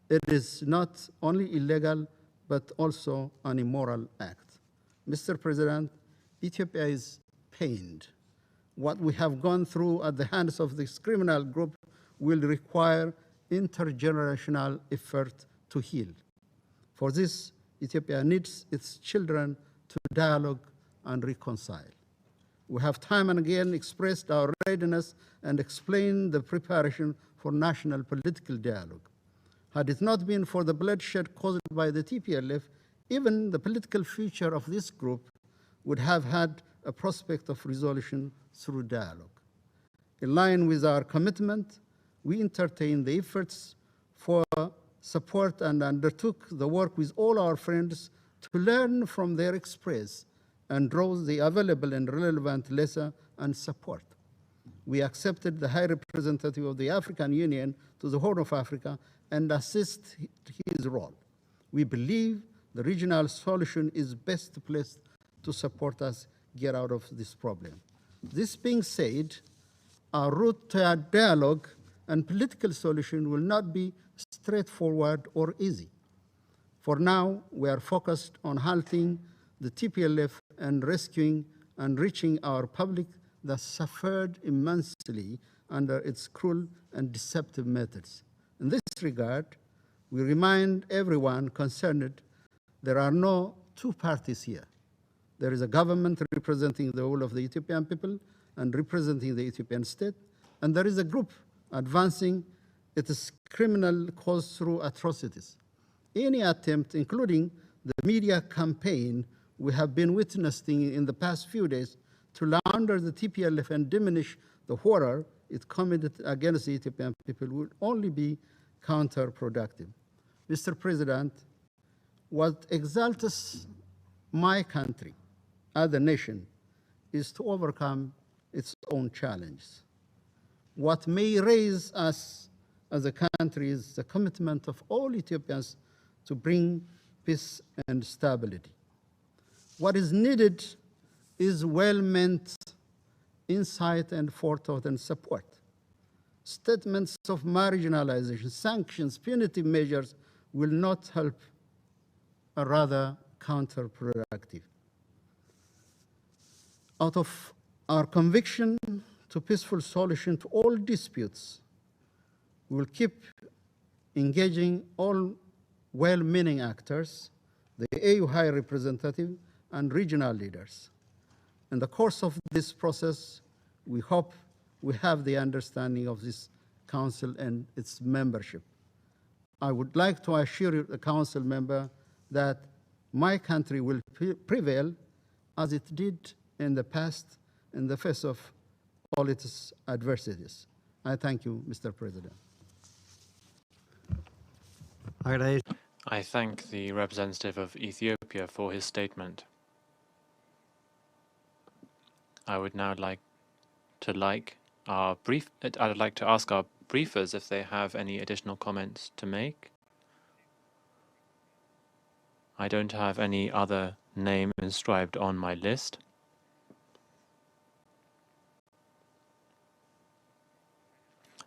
It is not only illegal, but also an immoral act. Mr. President, Ethiopia is pained. What we have gone through at the hands of this criminal group will require intergenerational effort to heal. For this, Ethiopia needs its children to dialogue and reconcile. We have time and again expressed our readiness and explained the preparation for national political dialogue. Had it not been for the bloodshed caused by the TPLF, even the political future of this group would have had a prospect of resolution through dialogue. In line with our commitment, we entertained the efforts for support and undertook the work with all our friends to learn from their experience and draw the available and relevant lesson and support. We accepted the High Representative of the African Union to the Horn of Africa and assist his role. We believe the regional solution is best placed to support us get out of this problem. This being said, our route to a dialogue and political solution will not be straightforward or easy. For now, we are focused on halting the TPLF and rescuing and reaching our public that suffered immensely under its cruel and deceptive methods. In this regard, we remind everyone concerned there are no two parties here. There is a government representing the whole of the Ethiopian people and representing the Ethiopian state, and there is a group advancing its criminal cause through atrocities. Any attempt, including the media campaign we have been witnessing in the past few days, to launder the TPLF and diminish the horror it committed against the Ethiopian people would only be counterproductive. Mr. President, what exalts my country as a nation is to overcome its own challenges. What may raise us as a country is the commitment of all Ethiopians to bring peace and stability. What is needed is well-meant insight and forethought and support. Statements of marginalization, sanctions, punitive measures will not help, or rather counterproductive. Out of our conviction to peaceful solution to all disputes, we will keep engaging all well-meaning actors, the AU High Representative and regional leaders. In the course of this process, we hope we have the understanding of this council and its membership. I would like to assure you, the council member, that my country will prevail as it did in the past in the face of all its adversities. I thank you, Mr. President. I thank the representative of Ethiopia for his statement. I would now like to ask our briefers if they have any additional comments to make. I don't have any other name inscribed on my list.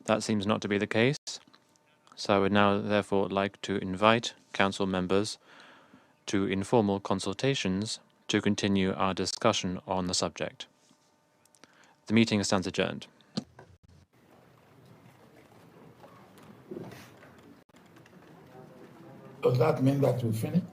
That seems not to be the case. So I would now therefore like to invite council members to informal consultations to continue our discussion on the subject. The meeting stands adjourned. Does that mean that we finished?